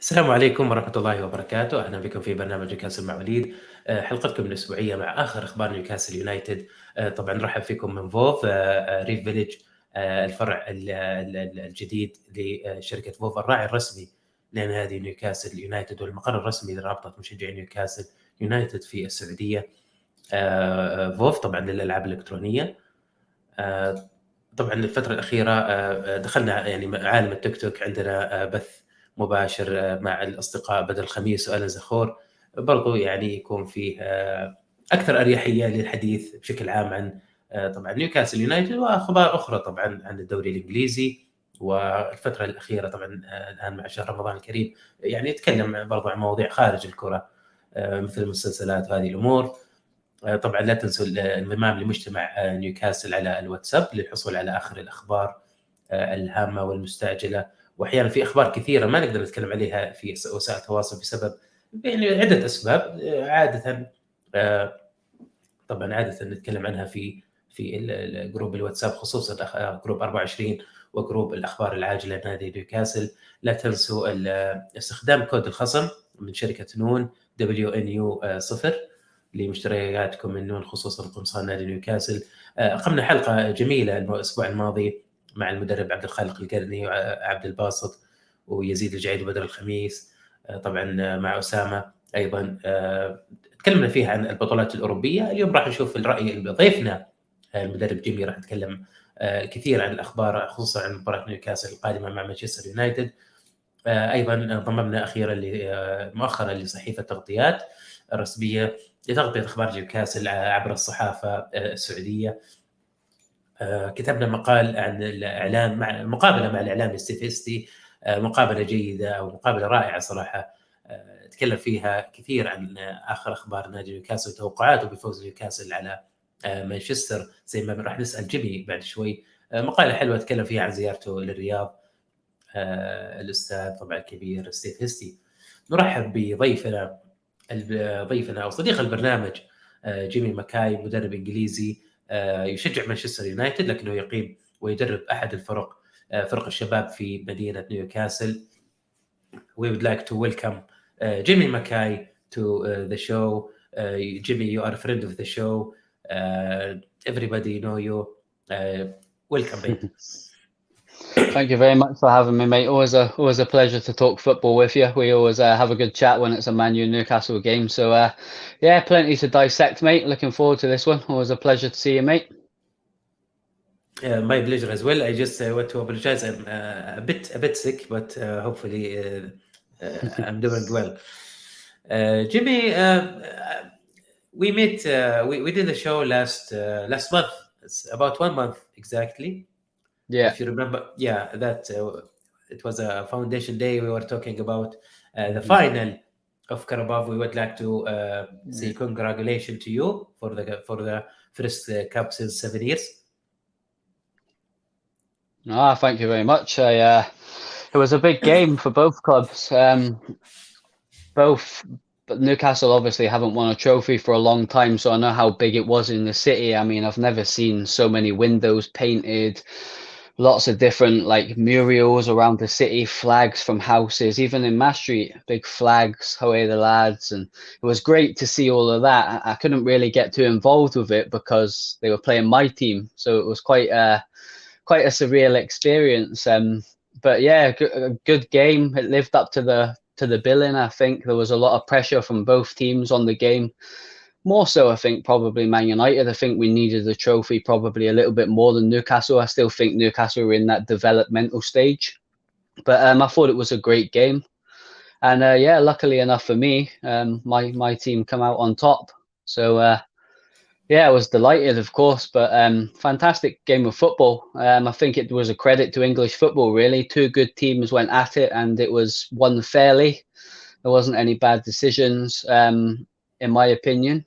السلام عليكم ورحمة الله وبركاته، أهلا بكم في برنامج نيوكاسل مع وليد. حلقتكم الأسبوعية مع آخر أخبار نيوكاسل يونايتد. طبعا نرحب فيكم من فوف ريف فيليج، الفرع الجديد لشركة فوف، الراعي الرسمي لنادي نيوكاسل يونايتد والمقر الرسمي لرابطة مشجعي نيوكاسل يونايتد في السعودية. فوف طبعا للألعاب الإلكترونية. طبعا الفترة الأخيرة دخلنا يعني عالم التيك توك، عندنا بث مباشر مع الأصدقاء بدل الخميس وأنا زخور، برضو يعني يكون فيه أكثر أريحية للحديث بشكل عام عن طبعا نيوكاسل يونايتد وأخبار أخرى طبعا عن الدوري الإنجليزي. والفترة الأخيرة طبعا الآن مع شهر رمضان الكريم يعني نتكلم برضو عن مواضيع خارج الكرة، مثل المسلسلات وهذه الأمور. طبعا لا تنسوا الانضمام لمجتمع نيوكاسل على الواتساب للحصول على آخر الأخبار الهامة والمستعجلة، واحيانا في اخبار كثيره ما نقدر نتكلم عليها في وسائل التواصل بسبب يعني عده اسباب. عاده طبعا عاده نتكلم عنها في الجروب الواتساب، خصوصا جروب 24 وجروب الاخبار العاجله لنادي نيوكاسل. لا تنسوا استخدام كود الخصم من شركه نون WNU 0 لمشترياتكم من نون، خصوصا قمصان نادي نيوكاسل. اقمنا حلقه جميله الاسبوع الماضي مع المدرب عبد الخالق القرني وعبد الباسط ويزيد الجعيد وبدر الخميس، طبعا مع أسامة أيضا. تكلمنا فيها عن البطولات الأوروبية. اليوم راح نشوف الرأي ضيفنا المدرب جيمي، راح نتكلم كثير عن الأخبار، خصوصا عن مباراة نيوكاسل القادمة مع مانشستر يونايتد. أيضا ضممنا أخيرا مؤخرا لصحيفة تغطيات الرسمية لتغطية أخبار نيوكاسل عبر الصحافة السعودية. كتبنا مقال عن الإعلام مع مقابلة مع الإعلامي ستيف هيستي، مقابلة جيدة أو مقابلة رائعة صراحة. تكلم فيها كثير عن آخر أخبار نادي نيوكاسل وتوقعاته بفوز نيوكاسل على مانشستر، زي ما راح نسأل جيمي بعد شوي. مقالة حلوة تكلم فيها عن زيارته للرياض، الأستاذ طبعا الكبير ستيف هيستي. نرحب ضيفنا أو صديق البرنامج جيمي مكاي، مدرب إنجليزي يشجع مانشستر يونايتد، لكنه يقيم ويدرب أحد فرق الشباب في مدينة نيوكاسل. We would like to welcome Jamie Mckay to the show. Jimmy, you are a friend of the show. Everybody know you. Welcome, mate. Thank you very much for having me, mate. Always a pleasure to talk football with you. We always have a good chat when it's a Man U Newcastle game. So yeah, plenty to dissect, mate. Looking forward to this one. Always a pleasure to see you, mate. My pleasure as well. I just want to apologize. I'm a bit sick, but hopefully I'm doing well. Jimmy, we met. We did a show last month. It's about 1 month exactly. Yeah. If you remember, that it was a foundation day. We were talking about the final of Carabao. We would like to say congratulations to you for the first cup since 7 years. Thank you very much. It was a big game for both clubs. But Newcastle obviously haven't won a trophy for a long time, so I know how big it was in the city. I mean, I've never seen so many windows painted, lots of different like murals around the city, flags from houses, even in Mass Street, big flags, how are the lads, and it was great to see all of that. I couldn't really get too involved with it because they were playing my team, so it was quite a surreal experience. But yeah, a good game. It lived up to the billing. I think there was a lot of pressure from both teams on the game. More so, I think, probably Man United. I think we needed the trophy probably a little bit more than Newcastle. I still think Newcastle were in that developmental stage. But I thought it was a great game. And yeah, luckily enough for me, my team come out on top. So yeah, I was delighted, of course, but fantastic game of football. I think it was a credit to English football, really. Two good teams went at it and it was won fairly. There wasn't any bad decisions, in my opinion.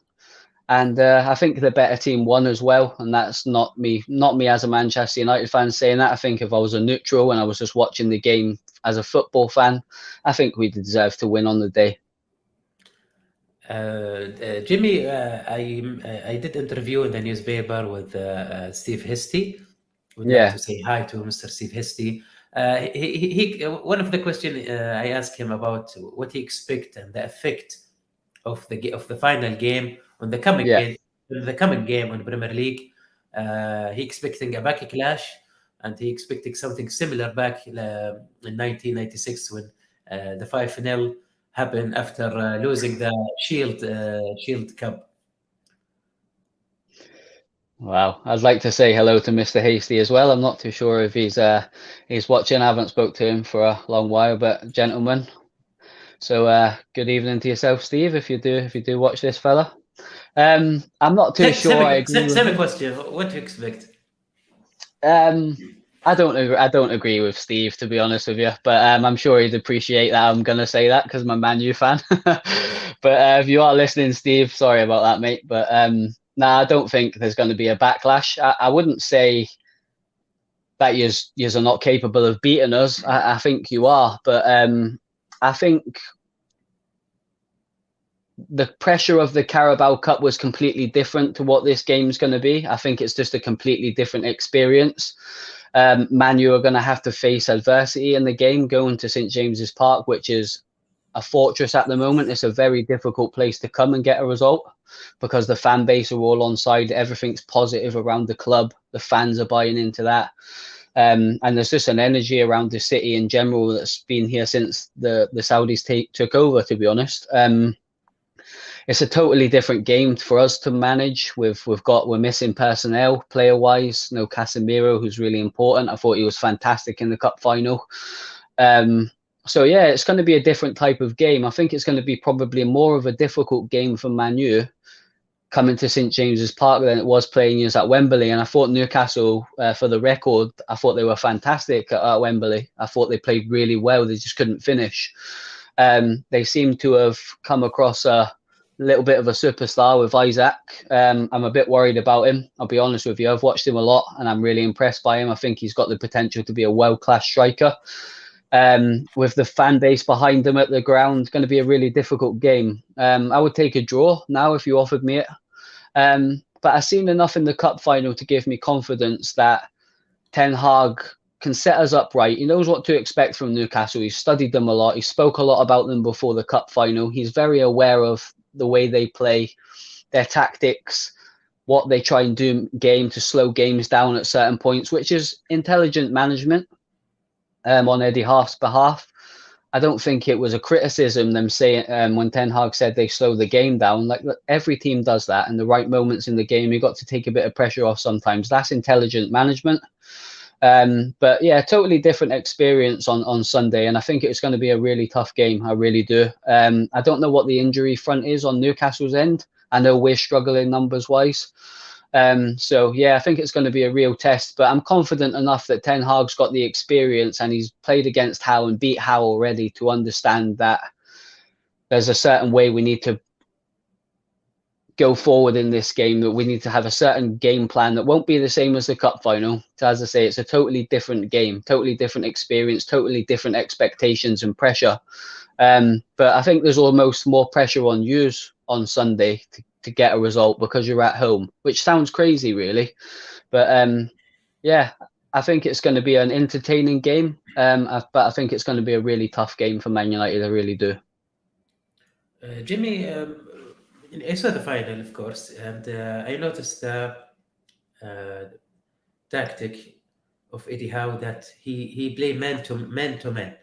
And I think the better team won as well. And that's not me as a Manchester United fan saying that. I think if I was a neutral and I was just watching the game as a football fan, I think we deserved to win on the day. Jimmy, I did interview in the newspaper with Steve Hesty. Would like to say hi to Mr. Steve Hesty. One of the question I asked him about what he expect and the effect of the final game on the coming Yeah. game, on Premier League. He expecting a back clash, and he expecting something similar back in 1996 when the 5-0 happened after losing the Shield Cup. Wow, I'd like to say hello to Mr. Hasty as well. I'm not too sure if he's watching. I haven't spoke to him for a long while, but gentlemen. So good evening to yourself, Steve, if you do watch this fella. I'm not too sure. I agree with Same question. What do you expect? I don't agree with Steve, to be honest with you, but I'm sure he'd appreciate that I'm gonna say that because I'm a Man U fan. But if you are listening, Steve, sorry about that, mate. But I don't think there's going to be a backlash. I wouldn't say that you're not capable of beating us. I think you are, but I think the pressure of the Carabao Cup was completely different to what this game's going to be. I think it's just a completely different experience. Man U are going to have to face adversity in the game going to St James's Park, which is a fortress at the moment. It's a very difficult place to come and get a result because the fan base are all on side. Everything's positive around the club. The fans are buying into that. And there's just an energy around the city in general that's been here since the Saudis took over, to be honest. It's a totally different game for us to manage. We're missing personnel player wise. No Casemiro, who's really important. I thought he was fantastic in the cup final. So yeah, it's going to be a different type of game. I think it's going to be probably more of a difficult game for Man U coming to St James's Park than it was playing us at Wembley. And I thought Newcastle, for the record, I thought they were fantastic at Wembley. I thought they played really well. They just couldn't finish. They seem to have come across a little bit of a superstar with Isaac. I'm a bit worried about him. I'll be honest with you. I've watched him a lot and I'm really impressed by him. I think he's got the potential to be a world-class striker. With the fan base behind him at the ground, going to be a really difficult game. I would take a draw now if you offered me it. But I've seen enough in the cup final to give me confidence that Ten Hag can set us up right. He knows what to expect from Newcastle. He's studied them a lot. He spoke a lot about them before the cup final. He's very aware of the way they play, their tactics, what they try and do game to slow games down at certain points, which is intelligent management on Eddie Howe's behalf. I don't think it was a criticism them saying when Ten Hag said they slow the game down. Like every team does that in the right moments in the game. You got to take a bit of pressure off sometimes. That's intelligent management. But yeah, totally different experience on Sunday, and I think it's going to be a really tough game. I really do. I don't know what the injury front is on Newcastle's end. I know we're struggling numbers wise. So yeah, I think it's going to be a real test, but I'm confident enough that Ten Hag's got the experience and he's played against Howe and beat Howe already to understand that there's a certain way we need to go forward in this game, that we need to have a certain game plan that won't be the same as the cup final. So as I say, it's a totally different game, totally different experience, totally different expectations and pressure. But I think there's almost more pressure on you on Sunday to get a result because you're at home, which sounds crazy really. But yeah, I think it's going to be an entertaining game. But I think it's going to be a really tough game for Man United. I really do. Jimmy, I saw the final, of course, and I noticed the tactic of Eddie Howe that he play man to man plan.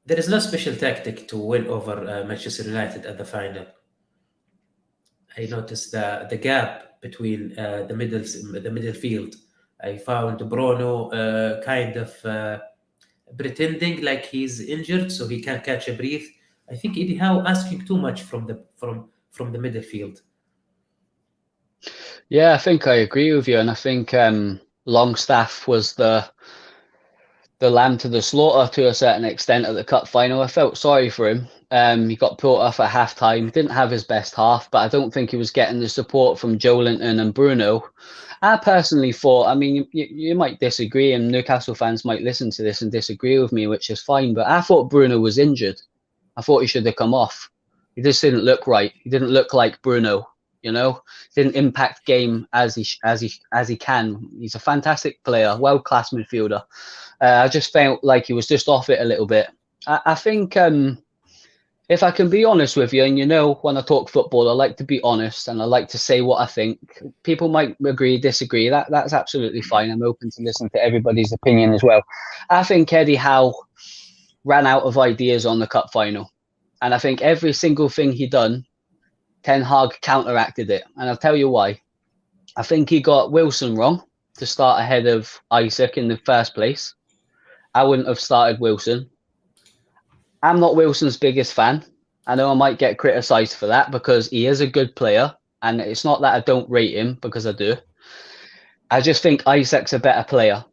There is no special tactic to win over Manchester United at the final. I noticed the gap between the middle field. I found Bruno kind of pretending like he's injured so he can't catch a breath. I think Eddie Howe asking too much from the middle field. Yeah, I think I agree with you, and I think Longstaff was the lamb to the slaughter to a certain extent at the cup final. I felt sorry for him. He got put off at half-time. He didn't have his best half, but I don't think he was getting the support from Joelinton and Bruno. I personally thought, I mean, you might disagree, and Newcastle fans might listen to this and disagree with me, which is fine, but I thought Bruno was injured. I thought he should have come off. He just didn't look right. He didn't look like Bruno. You know, didn't impact game as he can. He's a fantastic player, world class midfielder. I just felt like he was just off it a little bit. I think if I can be honest with you, and you know, when I talk football, I like to be honest and I like to say what I think. People might agree, disagree. That's absolutely fine. I'm open to listen to everybody's opinion as well. I think Eddie Howe ran out of ideas on the cup final, and I think every single thing he done, Ten Hag counteracted it, and I'll tell you why. I think he got Wilson wrong to start ahead of Isaac in the first place. I wouldn't have started Wilson. I'm not Wilson's biggest fan. I know I might get criticised for that because he is a good player, and it's not that I don't rate him, because I do. I just think Isaac's a better player,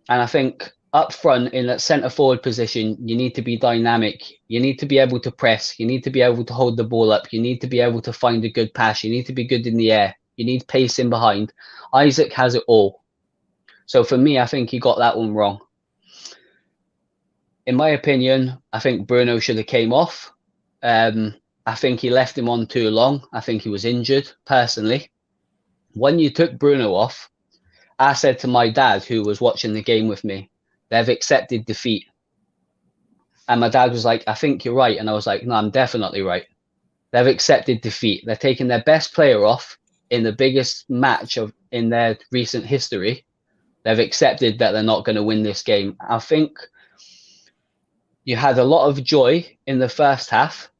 and I think up front in that centre forward position, you need to be dynamic. You need to be able to press. You need to be able to hold the ball up. You need to be able to find a good pass. You need to be good in the air. You need pace in behind. Isaac has it all. So for me, I think he got that one wrong. In my opinion, I think Bruno should have came off. I think he left him on too long. I think he was injured, personally. When you took Bruno off, I said to my dad, who was watching the game with me, they've accepted defeat. And my dad was like, I think you're right. And I was like, no, I'm definitely right. They've accepted defeat. They're taking their best player off in the biggest match in their recent history. They've accepted that they're not going to win this game. I think you had a lot of joy in the first half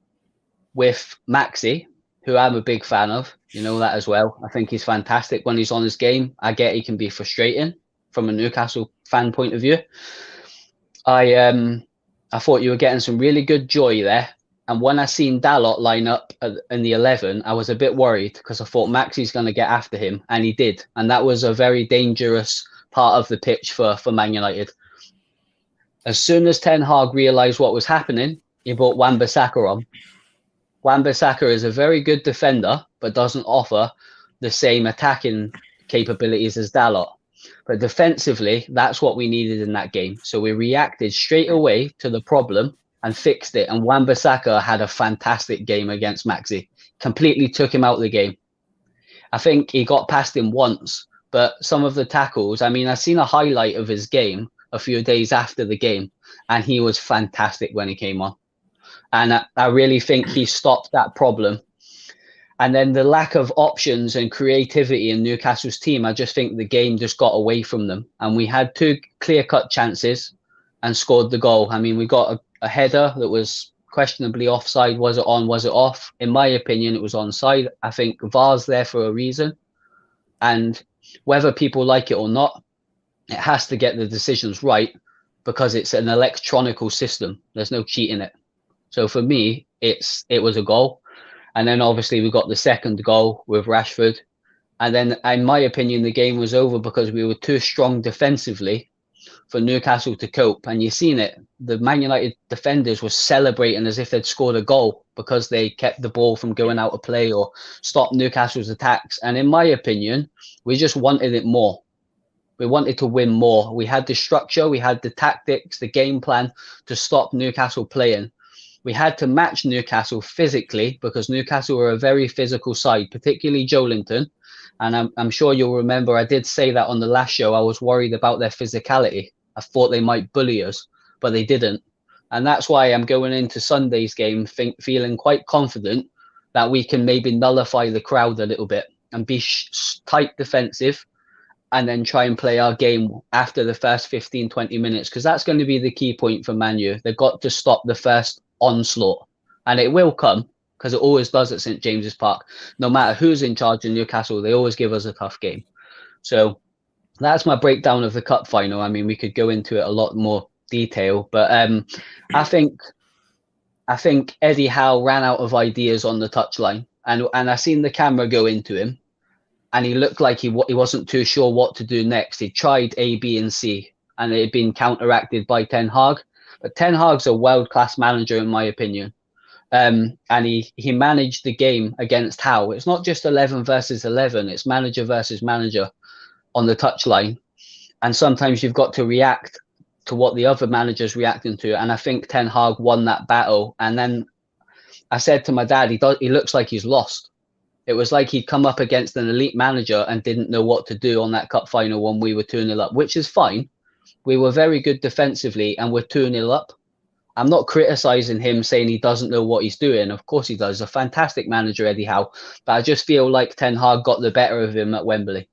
with Maxi, who I'm a big fan of. You know that as well. I think he's fantastic when he's on his game. I get he can be frustrating from a Newcastle fan point of view. I thought you were getting some really good joy there. And when I seen Dalot line up in the 11, I was a bit worried because I thought Maxi's going to get after him, and he did. And that was a very dangerous part of the pitch for Man United. As soon as Ten Hag realised what was happening, he brought Wan-Bissaka on. Wan-Bissaka is a very good defender, but doesn't offer the same attacking capabilities as Dalot. But defensively, that's what we needed in that game. So we reacted straight away to the problem and fixed it. And Wan-Bissaka had a fantastic game against Maxi. Completely took him out of the game. I think he got past him once, but some of the tackles, I mean, I've seen a highlight of his game a few days after the game, and he was fantastic when he came on. And I really think he stopped that problem. And then the lack of options and creativity in Newcastle's team, I just think the game just got away from them. And we had two clear-cut chances and scored the goal. I mean, we got a header that was questionably offside. Was it on? Was it off? In my opinion, it was onside. I think VAR's there for a reason. And whether people like it or not, it has to get the decisions right because it's an electronical system. There's no cheating it. So for me, it was a goal. And then obviously we got the second goal with Rashford. And then in my opinion, the game was over because we were too strong defensively for Newcastle to cope. And you've seen it. The Man United defenders were celebrating as if they'd scored a goal because they kept the ball from going out of play or stopped Newcastle's attacks. And in my opinion, we just wanted it more. We wanted to win more. We had the structure, we had the tactics, the game plan to stop Newcastle playing. We had to match Newcastle physically because Newcastle were a very physical side, particularly Joelinton. And I'm sure you'll remember I did say that on the last show. I was worried about their physicality. I thought they might bully us, but they didn't. And that's why I'm going into Sunday's game feeling quite confident that we can maybe nullify the crowd a little bit and be tight defensive and then try and play our game after the first 15, 20 minutes, because that's going to be the key point for Man U. They've got to stop the first onslaught, and it will come because it always does at St James's Park. No matter who's in charge in Newcastle, they always give us a tough game. So that's my breakdown of the cup final. I mean, we could go into it a lot more detail, but I think Eddie Howe ran out of ideas on the touchline, and I seen the camera go into him, and he looked like he wasn't too sure what to do next. He tried A, B, and C, and it had been counteracted by Ten Hag. But Ten Hag's a world-class manager, in my opinion. And he managed the game against Howe. It's not just 11 versus 11. It's manager versus manager on the touchline. And sometimes you've got to react to what the other manager's reacting to. And I think Ten Hag won that battle. And then I said to my dad, he looks like he's lost. It was like he'd come up against an elite manager and didn't know what to do on that cup final when we were 2-0 up, which is fine. We were very good defensively and we're 2-0 up. I'm not criticizing him saying he doesn't know what he's doing. Of course he does. A fantastic manager, Eddie Howe. But I just feel like Ten Hag got the better of him at Wembley.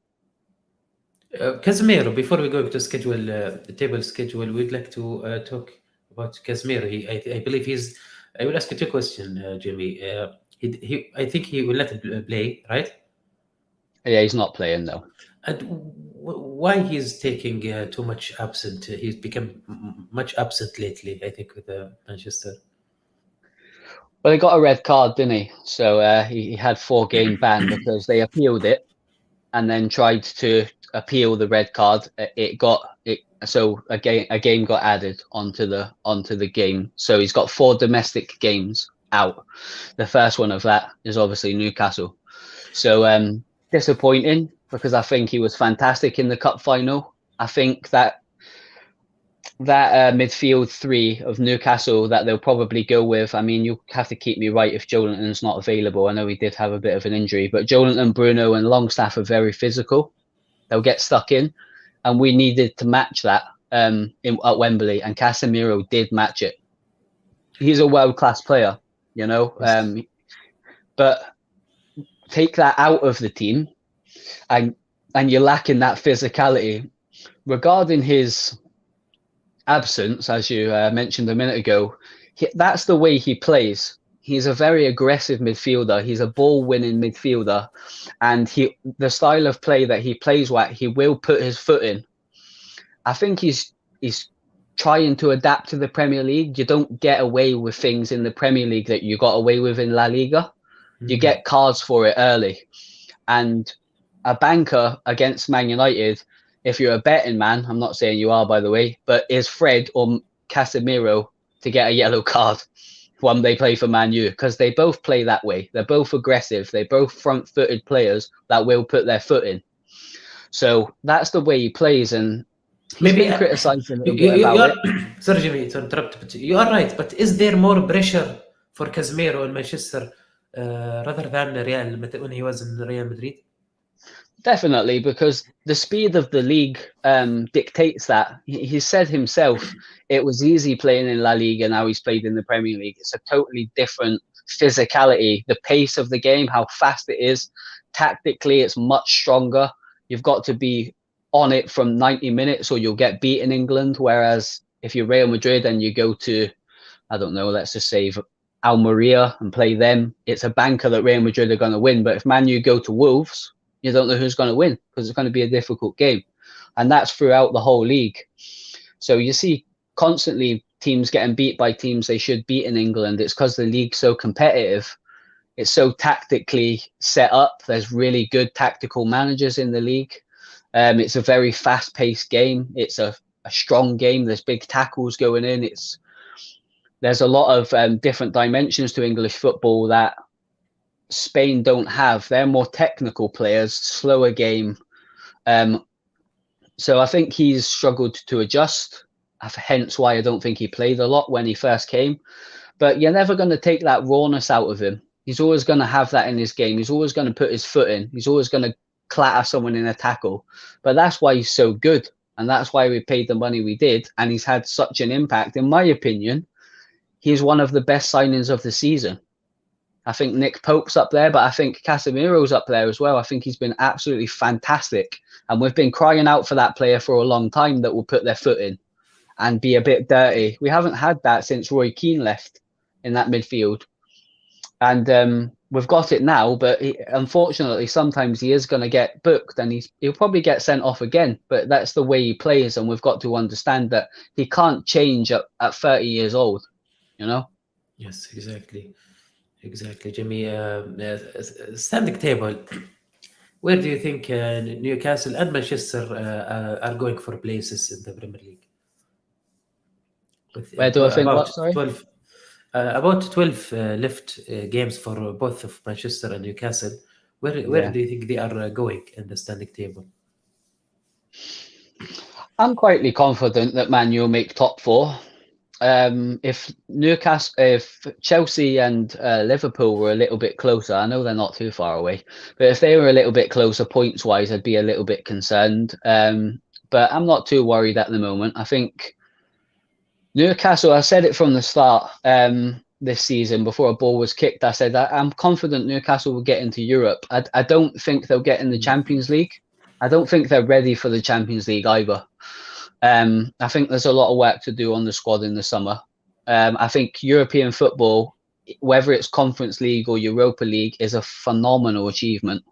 Casemiro, before we go to schedule the table schedule, we'd like to talk about Casemiro. I believe he's. I will ask you two questions, Jamie. I think he will let him play, right? Yeah, he's not playing though. And why he's taking too much absent? He's become much absent lately, I think, with Manchester. Well, he got a red card, didn't he? So he had 4-game ban because they appealed it and then tried to appeal the red card. So a game got added onto the game. So he's got 4 domestic games out. The first one of that is obviously Newcastle. So disappointing because I think he was fantastic in the cup final. I think that midfield 3 of Newcastle that they'll probably go with. I mean, you have to keep me right if Joelinton's not available. I know he did have a bit of an injury, but Joelinton, Bruno and Longstaff are very physical. They'll get stuck in, and we needed to match that at Wembley, and Casemiro did match it. He's a world-class player, you know, but take that out of the team, and you're lacking that physicality. Regarding his absence, as you mentioned a minute ago, that's the way he plays. He's a very aggressive midfielder. He's a ball-winning midfielder, and the style of play that he plays with, he will put his foot in. I think he's trying to adapt to the Premier League. You don't get away with things in the Premier League that you got away with in La Liga. You get cards for it early, and a banker against Man United, if you're a betting man, I'm not saying you are, by the way, but is Fred or Casemiro to get a yellow card when they play for Man U? Because they both play that way. They're both aggressive. They're both front-footed players that will put their foot in. So that's the way he plays, and he's been criticised a little bit about it. Sorry, Jimmy, to interrupt, but you are right. But is there more pressure for Casemiro in Manchester rather than Real when he was in Real Madrid? Definitely, because the speed of the league dictates that. He said himself it was easy playing in La Liga, now he's played in the Premier League. It's a totally different physicality, the pace of the game, how fast it is. Tactically, it's much stronger. You've got to be on it from 90 minutes or you'll get beat in England. Whereas if you're Real Madrid and you go to, I don't know, let's just say Almeria and play them, it's a banker that Real Madrid are going to win. But if Man U go to Wolves, you don't know who's going to win because it's going to be a difficult game. And that's throughout the whole league. So you see constantly teams getting beat by teams they should beat in England. It's because the league's so competitive. It's so tactically set up. There's really good tactical managers in the league. It's a very fast-paced game. It's a strong game. There's big tackles going in. There's a lot of different dimensions to English football that Spain don't have. They're more technical players, slower game. So I think he's struggled to adjust, hence why I don't think he played a lot when he first came. But you're never going to take that rawness out of him. He's always going to have that in his game. He's always going to put his foot in. He's always going to clatter someone in a tackle. But that's why he's so good. And that's why we paid the money we did. And he's had such an impact. In my opinion, he's one of the best signings of the season. I think Nick Pope's up there, but I think Casemiro's up there as well. I think he's been absolutely fantastic. And we've been crying out for that player for a long time that will put their foot in and be a bit dirty. We haven't had that since Roy Keane left in that midfield. And we've got it now, but unfortunately, sometimes he is going to get booked and he'll probably get sent off again. But that's the way he plays, and we've got to understand that he can't change at 30 years old, you know? Yes, exactly. Exactly, Jimmy. Standing table, where do you think Newcastle and Manchester are going for places in the Premier League? Where do I think what, sorry? About 12 left games for both of Manchester and Newcastle. Where do you think they are going in the standing table? I'm quietly confident that Man U will make top 4. If Chelsea and Liverpool were a little bit closer, I know they're not too far away, but if they were a little bit closer points wise, I'd be a little bit concerned. But I'm not too worried at the moment. I think Newcastle, I said it from the start this season before a ball was kicked. I said I'm confident Newcastle will get into Europe. I don't think they'll get in the Champions League. I don't think they're ready for the Champions League either. I think there's a lot of work to do on the squad in the summer. I think European football, whether it's Conference League or Europa League, is a phenomenal achievement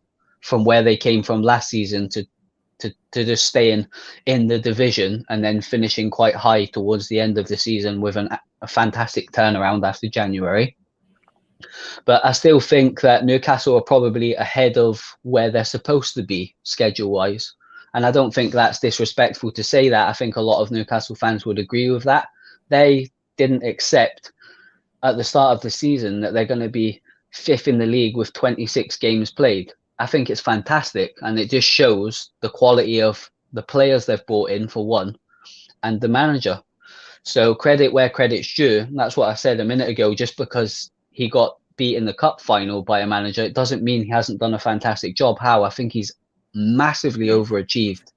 from where they came from last season to just staying in the division and then finishing quite high towards the end of the season with a fantastic turnaround after January. But I still think that Newcastle are probably ahead of where they're supposed to be schedule-wise. And I don't think that's disrespectful to say that. I think a lot of Newcastle fans would agree with that. They didn't accept at the start of the season that they're going to be 5th in the league with 26 games played. I think it's fantastic, and it just shows the quality of the players they've brought in, for one, and the manager. So credit where credit's due. That's what I said a minute ago. Just because he got beat in the cup final by a manager, it doesn't mean he hasn't done a fantastic job. I think he's massively overachieved.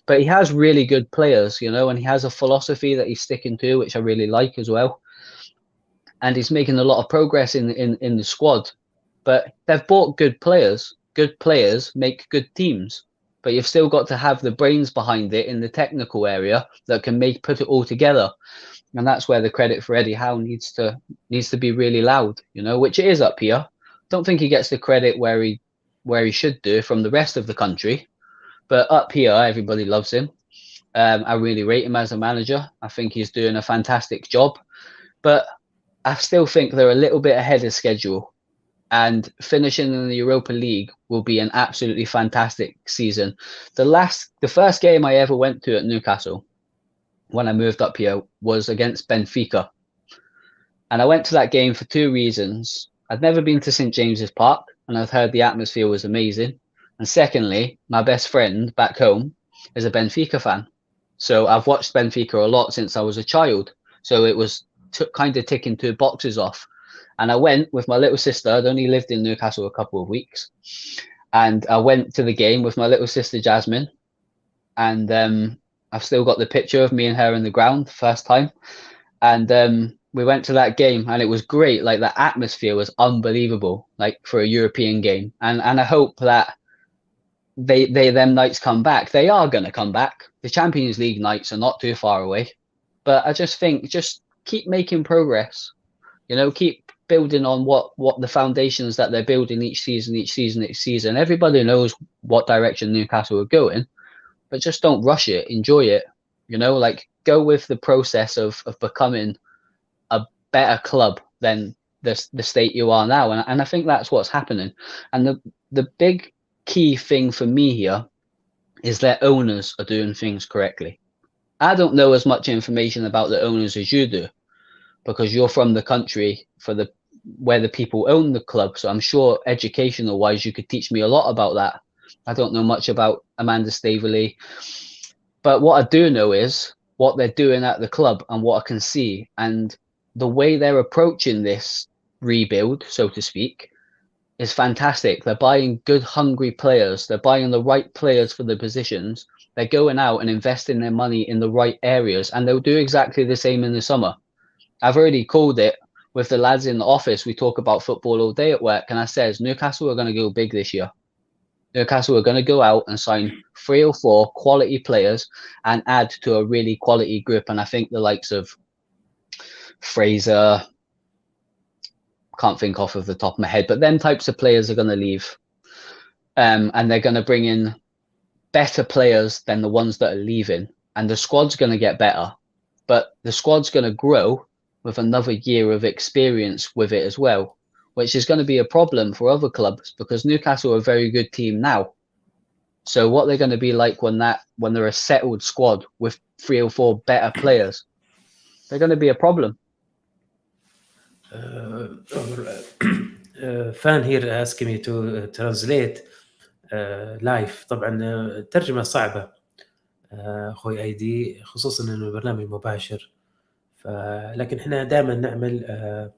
But he has really good players, and he has a philosophy that he's sticking to, which I really like as well. And he's making a lot of progress in the squad. But they've bought good players. Good players make good teams. But you've still got to have the brains behind it in the technical area that can put it all together. And that's where the credit for Eddie Howe needs to be really loud, which it is up here. Don't think he gets the credit where he should do from the rest of the country. But up here, everybody loves him. I really rate him as a manager. I think he's doing a fantastic job. But I still think they're a little bit ahead of schedule. And finishing in the Europa League will be an absolutely fantastic season. The first game I ever went to at Newcastle when I moved up here was against Benfica. And I went to that game for 2 reasons. I'd never been to St. James's Park, and I'd heard the atmosphere was amazing. And secondly, my best friend back home is a Benfica fan. So I've watched Benfica a lot since I was a child. So it was kind of ticking 2 boxes off. And I went with my little sister. I'd only lived in Newcastle a couple of weeks. And I went to the game with my little sister, Jasmine. And I've still got the picture of me and her in the ground, first time. And we went to that game, and it was great. Like, the atmosphere was unbelievable, like, for a European game. And I hope that them nights come back. They are going to come back. The Champions League nights are not too far away. But I just think, just keep making progress. Keep building on what the foundations that they're building each season. Everybody knows what direction Newcastle are going, but just don't rush it. Enjoy it. Go with the process of becoming a better club than the state you are now. And I think that's what's happening. And the big key thing for me here is their owners are doing things correctly. I don't know as much information about the owners as you do, because you're from the country where the people own the club. So I'm sure educational wise, you could teach me a lot about that. I don't know much about Amanda Staveley, but what I do know is what they're doing at the club and what I can see, and the way they're approaching this rebuild, so to speak, is fantastic. They're buying good, hungry players. They're buying the right players for the positions. They're going out and investing their money in the right areas, and they'll do exactly the same in the summer. I've already called it with the lads in the office. We talk about football all day at work, and I says Newcastle are going to go big this year. Newcastle are going to go out and sign 3 or 4 quality players and add to a really quality group. And I think the likes of Fraser, can't think off of the top of my head, but them types of players are going to leave. And they're going to bring in better players than the ones that are leaving. And the squad's going to get better. But the squad's going to grow with another year of experience with it as well, which is going to be a problem for other clubs, because Newcastle are a very good team now. So what they're going to be like when they're a settled squad with 3 or 4 better players, they're going to be a problem. Fan here asking me to translate live. طبعا الترجمة صعبة أخوي أيدي، خصوصا إنه البرنامج مباشر، لكن احنا دائما نعمل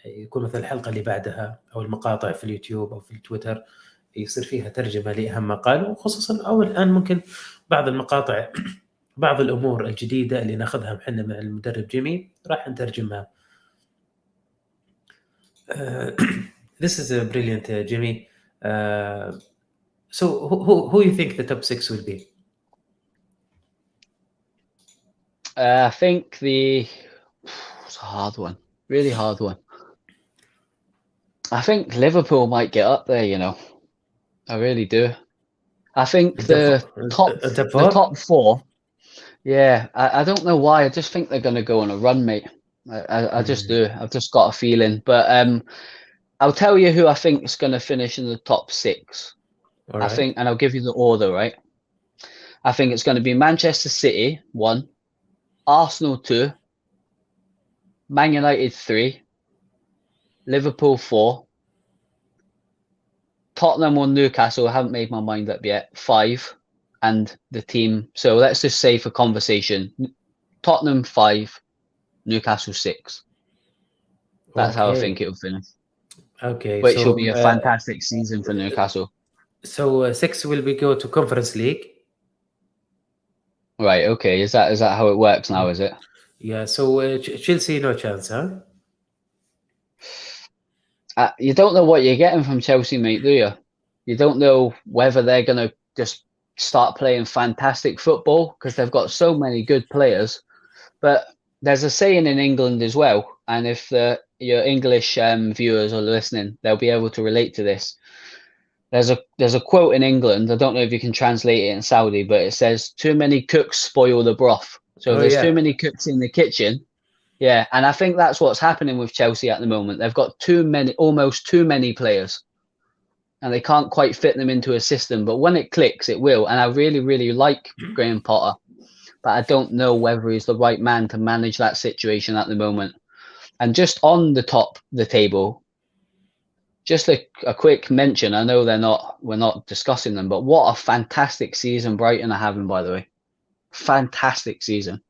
يكون مثلا الحلقه اللي بعدها او المقاطع في اليوتيوب او في التويتر يصير فيها ترجمه لاهم ما قال، وخصوصا او الان ممكن بعض المقاطع بعض الامور الجديده اللي ناخذها احنا مع المدرب جيمي راح نترجمها. This is a brilliant Jimmy. So who you think the top 6 will be? I think it's a hard one, really hard one. I think Liverpool might get up there, you know. I really do. I think the top four. Yeah, I don't know why. I just think they're going to go on a run, mate. I just do. I've just got a feeling. But I'll tell you who I think is going to finish in the top 6. All right. I think, and I'll give you the order, right? I think it's going to be Manchester City 1, Arsenal 2, Man United 3, Liverpool 4, Tottenham or Newcastle, I haven't made my mind up yet, 5, and the team. So let's just say for conversation, Tottenham 5, Newcastle 6. That's how I think it will finish. Okay. Which will be a fantastic season for Newcastle. So 6 will be go to Conference League. Right. Okay. Is that how it works now? Is it? Yeah. So Chelsea, no chance, huh? You don't know what you're getting from Chelsea, mate, do you? You don't know whether they're going to just start playing fantastic football because they've got so many good players. But there's a saying in England as well, and if your English viewers are listening, they'll be able to relate to this. There's a quote in England. I don't know if you can translate it in Saudi, but it says, "Too many cooks spoil the broth." So there's too many cooks in the kitchen. Yeah, and I think that's what's happening with Chelsea at the moment. They've got almost too many players, and they can't quite fit them into a system. But when it clicks, it will. And I really, really like Graham Potter, but I don't know whether he's the right man to manage that situation at the moment. And just on the top of the table, just a quick mention. I know we're not discussing them, but what a fantastic season Brighton are having, by the way. Fantastic season.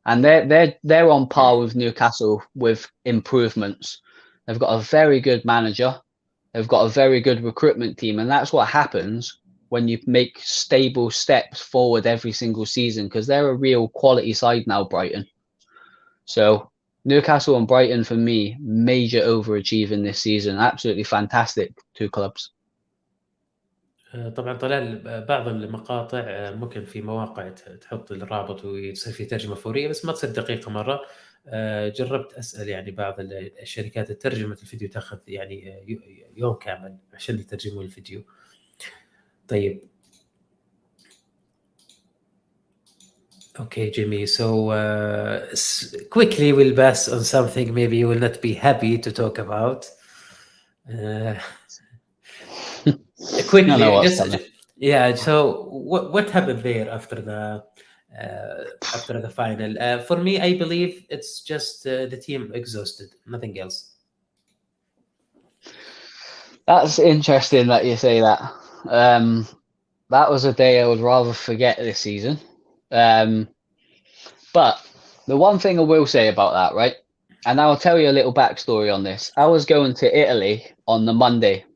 And they're on par with Newcastle with improvements. They've got a very good manager. They've got a very good recruitment team. And that's what happens when you make stable steps forward every single season, because they're a real quality side now, Brighton. So Newcastle and Brighton, for me, major overachieving this season. Absolutely fantastic, two clubs. طبعا طلال بعض المقاطع ممكن في مواقع تحط الرابط ويصير في ترجمة فورية، بس ما تصير دقيقة مرة. جربت أسأل يعني بعض الشركات ترجمة الفيديو تأخذ يعني يوم كامل عشان يترجموا الفيديو. طيب. Okay, Jimmy. So quickly we'll pass on something maybe you will not be happy to talk about. Quickly, yeah. So what happened there after the final? For me, I believe it's just the team exhausted, nothing else. That's interesting that you say that. That was a day I would rather forget this season. But the one thing I will say about that, right? And I'll tell you a little backstory on this. I was going to Italy on the Monday.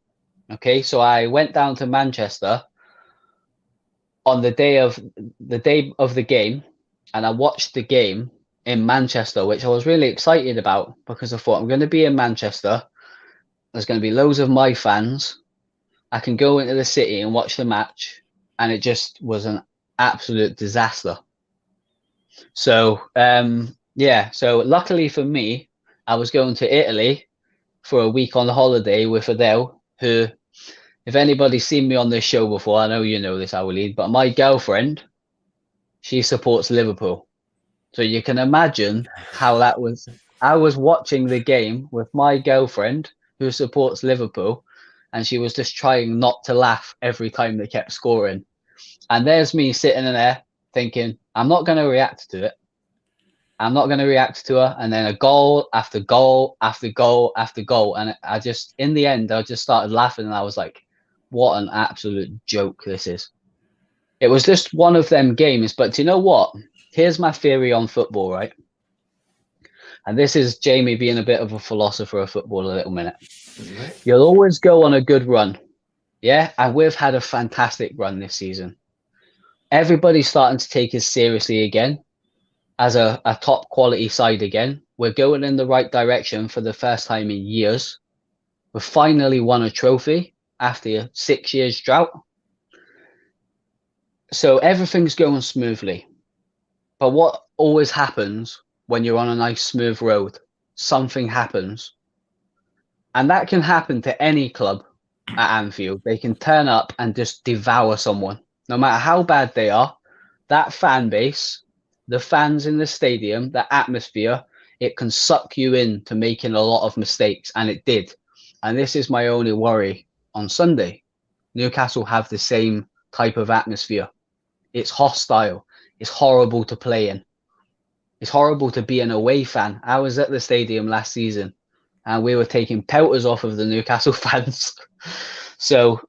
Okay, so I went down to Manchester on the day of the game, and I watched the game in Manchester, which I was really excited about because I thought I'm going to be in Manchester. There's going to be loads of my fans. I can go into the city and watch the match, and it just was an absolute disaster. So, so luckily for me, I was going to Italy for a week on holiday with Adele, who, if anybody's seen me on this show before, I know you know this, Awaleed, but my girlfriend, she supports Liverpool. So you can imagine how that was. I was watching the game with my girlfriend who supports Liverpool, and she was just trying not to laugh every time they kept scoring. And there's me sitting in there thinking, I'm not going to react to it. I'm not going to react to her. And then a goal after goal after goal after goal. And I just, in the end, I just started laughing, and I was like, what an absolute joke this is. It was just one of them games. But do you know what? Here's my theory on football, right? And this is Jamie being a bit of a philosopher of football a little minute. Right. You'll always go on a good run. Yeah. And we've had a fantastic run this season. Everybody's starting to take us seriously again as a top quality side again. We're going in the right direction for the first time in years. We've finally won a trophy after a 6 years drought. So everything's going smoothly. But what always happens when you're on a nice smooth road? Something happens. And that can happen to any club at Anfield. They can turn up and just devour someone. No matter how bad they are, that fan base, the fans in the stadium, the atmosphere, it can suck you into making a lot of mistakes. And it did. And this is my only worry on Sunday. Newcastle have the same type of atmosphere. It's hostile. It's horrible to play in. It's horrible to be an away fan. I was at the stadium last season and we were taking pelters off of the Newcastle fans. So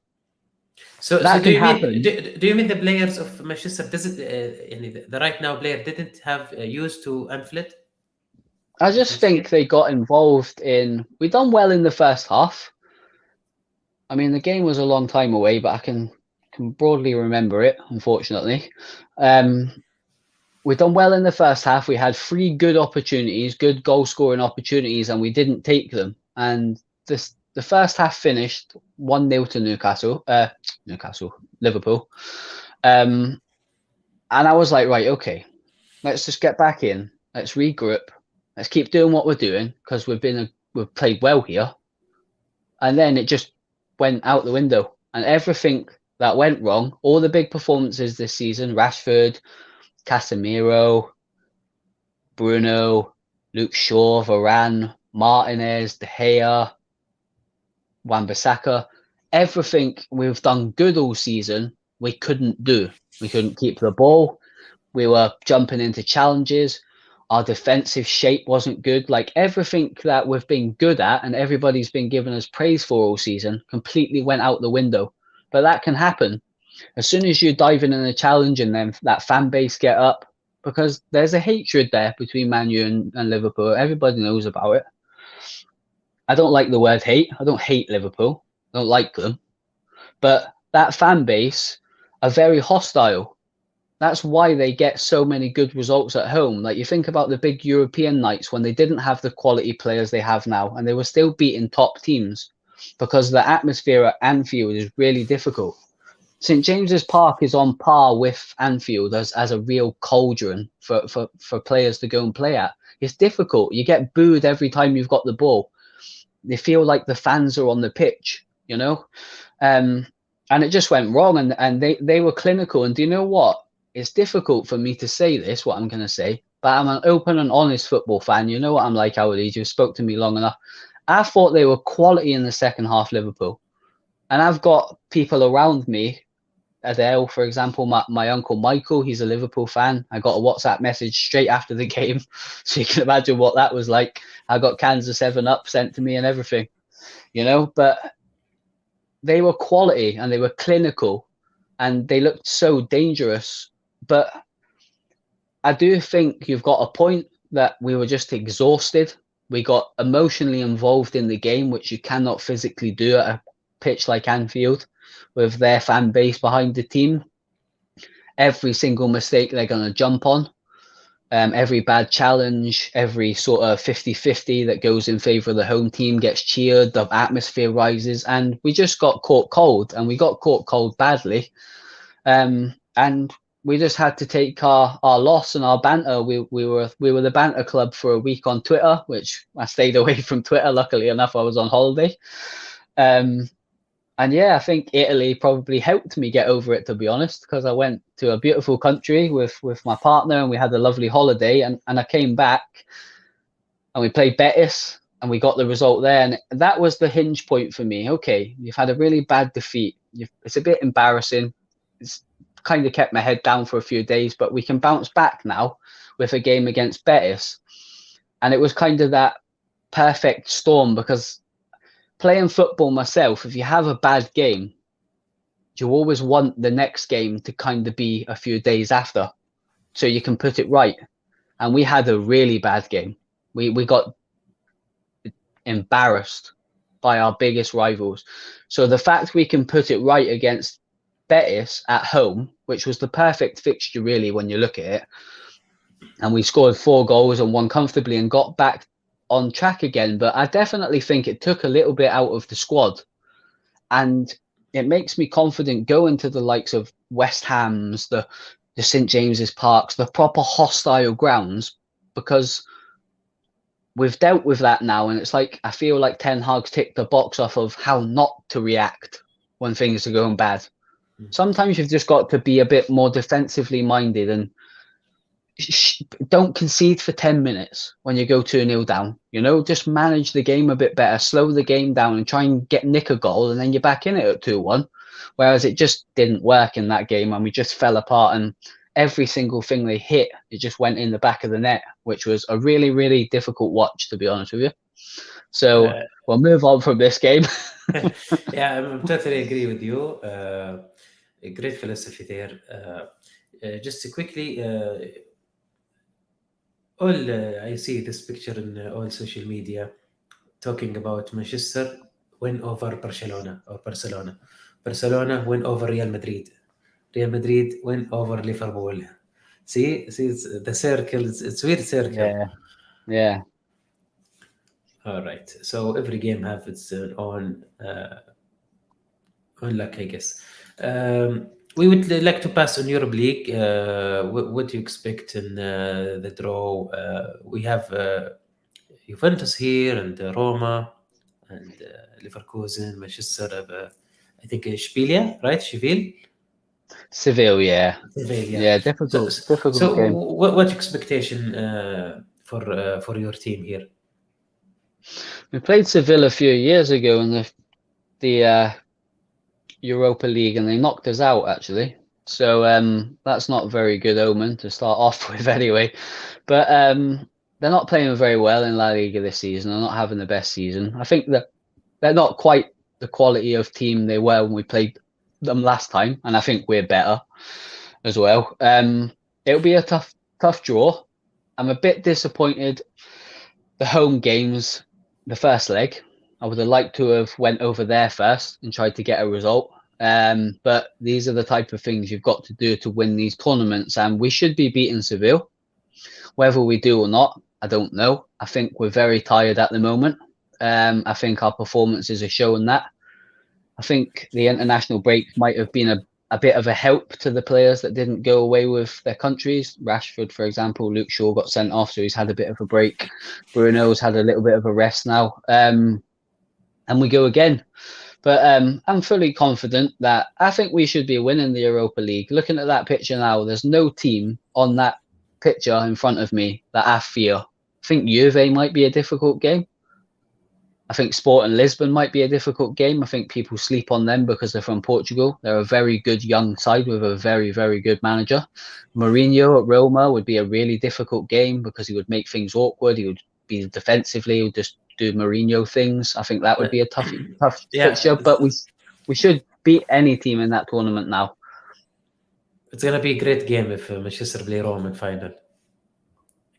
that do can you happen. mean do you mean the players of Manchester the right now player didn't have used to Anfield? I just think they got involved in. We done well in the first half. I mean, the game was a long time away, but I can broadly remember it. Unfortunately, we done well in the first half. We had 3 good opportunities, good goal scoring opportunities, and we didn't take them. And the first half finished 1-0 to Liverpool. And I was like, right, okay, let's just get back in. Let's regroup. Let's keep doing what we're doing because we've played well here. And then it just went out the window. And everything that went wrong, all the big performances this season, Rashford, Casemiro, Bruno, Luke Shaw, Varane, Martinez, De Gea, Wan-Bissaka, everything we've done good all season, we couldn't do. We couldn't keep the ball. We were jumping into challenges. Our defensive shape wasn't good. Like everything that we've been good at and everybody's been giving us praise for all season completely went out the window. But that can happen. As soon as you're diving in a challenge and then that fan base get up, because there's a hatred there between Man U and Liverpool. Everybody knows about it. I don't like the word hate. I don't hate Liverpool. I don't like them. But that fan base are very hostile. That's why they get so many good results at home. Like you think about the big European nights when they didn't have the quality players they have now, and they were still beating top teams because the atmosphere at Anfield is really difficult. St James's Park is on par with Anfield as a real cauldron for players to go and play at. It's difficult. You get booed every time you've got the ball. They feel like the fans are on the pitch, you know? And it just went wrong, and they were clinical. And do you know what? It's difficult for me to say this, what I'm going to say, but I'm an open and honest football fan. You know what I'm like, Howard. You've spoke to me long enough. I thought they were quality in the second half, Liverpool. And I've got people around me, Adele, for example, my uncle Michael, he's a Liverpool fan. I got a WhatsApp message straight after the game. So you can imagine what that was like. I got cans of 7-Up sent to me and everything, you know, but they were quality and they were clinical and they looked so dangerous. But I do think you've got a point that we were just exhausted. We got emotionally involved in the game, which you cannot physically do at a pitch like Anfield with their fan base behind the team. Every single mistake they're going to jump on. Every bad challenge, every sort of 50-50 that goes in favour of the home team gets cheered, the atmosphere rises, and we just got caught cold, and we got caught cold badly. And we just had to take our loss and our banter. We were the banter club for a week on Twitter, which I stayed away from Twitter. Luckily enough, I was on holiday. And yeah, I think Italy probably helped me get over it, to be honest, because I went to a beautiful country with my partner and we had a lovely holiday. And I came back and we played Betis and we got the result there. And that was the hinge point for me. Okay, you've had a really bad defeat. It's a bit embarrassing. It's kind of kept my head down for a few days, but we can bounce back now with a game against Betis. And it was kind of that perfect storm because playing football myself, if you have a bad game, you always want the next game to kind of be a few days after so you can put it right. And we had a really bad game. We got embarrassed by our biggest rivals. So the fact we can put it right against Betis at home, which was the perfect fixture really when you look at it, and we scored 4 goals and won comfortably and got back on track again. But I definitely think it took a little bit out of the squad, and it makes me confident going to the likes of West Ham's, the St James's Parks, the proper hostile grounds, because we've dealt with that now, and it's like I feel like Ten Hag's ticked the box off of how not to react when things are going bad. Sometimes you've just got to be a bit more defensively minded and don't concede for 10 minutes when you go 2-0 down. You know, just manage the game a bit better, slow the game down and try and nick a goal, and then you're back in it at 2-1. Whereas it just didn't work in that game, and we just fell apart, and every single thing they hit, it just went in the back of the net, which was a really, really difficult watch, to be honest with you. So we'll move on from this game. Yeah, I'm totally agree with you. A great philosophy there. Just to quickly, I see this picture in all social media talking about Manchester win over Barcelona, or Barcelona win over Real Madrid win over Liverpool. See, it's the circle. It's weird circle. Yeah. All right. So every game have its own luck, I guess. We would like to pass on Europe League. What do you expect in the draw? We have Juventus here, and Roma, and Leverkusen, Manchester. I think Sevilla, right? Seville, yeah. Difficult So game. what expectation for your team here? We played Seville a few years ago in the Europa League, and they knocked us out actually. So that's not a very good omen to start off with anyway. But they're not playing very well in La Liga this season. They're not having the best season. I think that they're not quite the quality of team they were when we played them last time, and I think we're better as well. It'll be a tough draw. I'm a bit disappointed. The home games, the first leg, I would have liked to have went over there first and tried to get a result. But these are the type of things you've got to do to win these tournaments, and we should be beating Seville. Whether we do or not, I don't know. I think we're very tired at the moment. I think our performances are showing that. I think the international break might have been a bit of a help to the players that didn't go away with their countries. Rashford, for example, Luke Shaw got sent off, so he's had a bit of a break. Bruno's had a little bit of a rest now. And we go again. But I'm fully confident that I think we should be winning the Europa League. Looking at that picture now, there's no team on that picture in front of me that I fear. I think Juve might be a difficult game. I think Sporting Lisbon might be a difficult game. I think people sleep on them because they're from Portugal. They're a very good young side with a very, very good manager. Mourinho at Roma would be a really difficult game because he would make things awkward. He would be defensively, he would just do Mourinho things. I think that would be a tough fixture, but we should beat any team in that tournament now. It's going to be a great game if Manchester play Roma in final.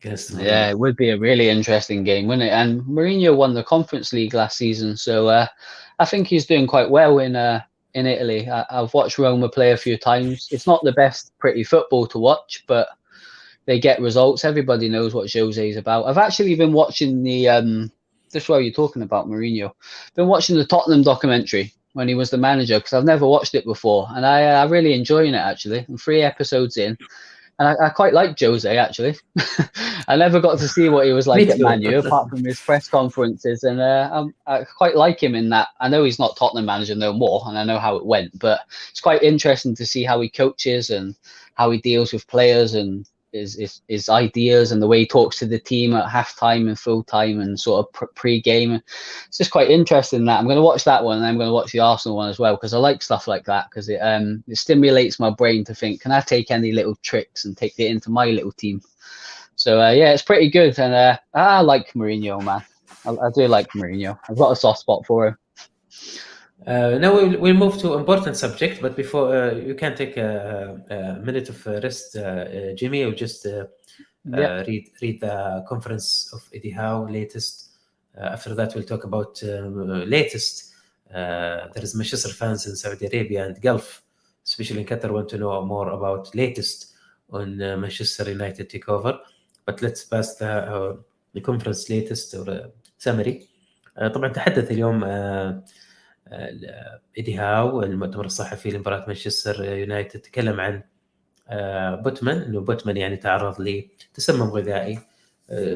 Yeah, it would be a really interesting game, wouldn't it? And Mourinho won the Conference League last season, so I think he's doing quite well in Italy. I've watched Roma play a few times. It's not the best pretty football to watch, but they get results. Everybody knows what Jose is about. I've actually been watching the just while you're talking about Mourinho, been watching the Tottenham documentary when he was the manager, because I've never watched it before, and I really enjoying it actually. I'm 3 episodes in. And I quite like Jose, actually. I never got to see what he was like at Man U, apart from his press conferences. And I quite like him in that. I know he's not Tottenham manager no more, and I know how it went. But it's quite interesting to see how he coaches and how he deals with players and his ideas and the way he talks to the team at halftime and full time and sort of pre-game. It's just quite interesting that I'm going to watch that one, and I'm going to watch the Arsenal one as well, because I like stuff like that, because it stimulates my brain to think, can I take any little tricks and take it into my little team? So yeah, it's pretty good, and I like Mourinho, man. I do like Mourinho. I've got a soft spot for him. Now we'll move to important subject, but before you can take a minute of rest, Jimmy. I'll just read the conference of Eddie Howe latest. After that, we'll talk about latest. There is Manchester fans in Saudi Arabia and Gulf, especially in Qatar, want to know more about latest on Manchester United takeover. But let's pass the conference latest or summary. طبعا تحدث اليوم إيدي هاو المؤتمر الصحفي لمباراة مانشستر يونايتد، تكلم عن بوتمان، إنه بوتمان يعني تعرض لتسمم غذائي.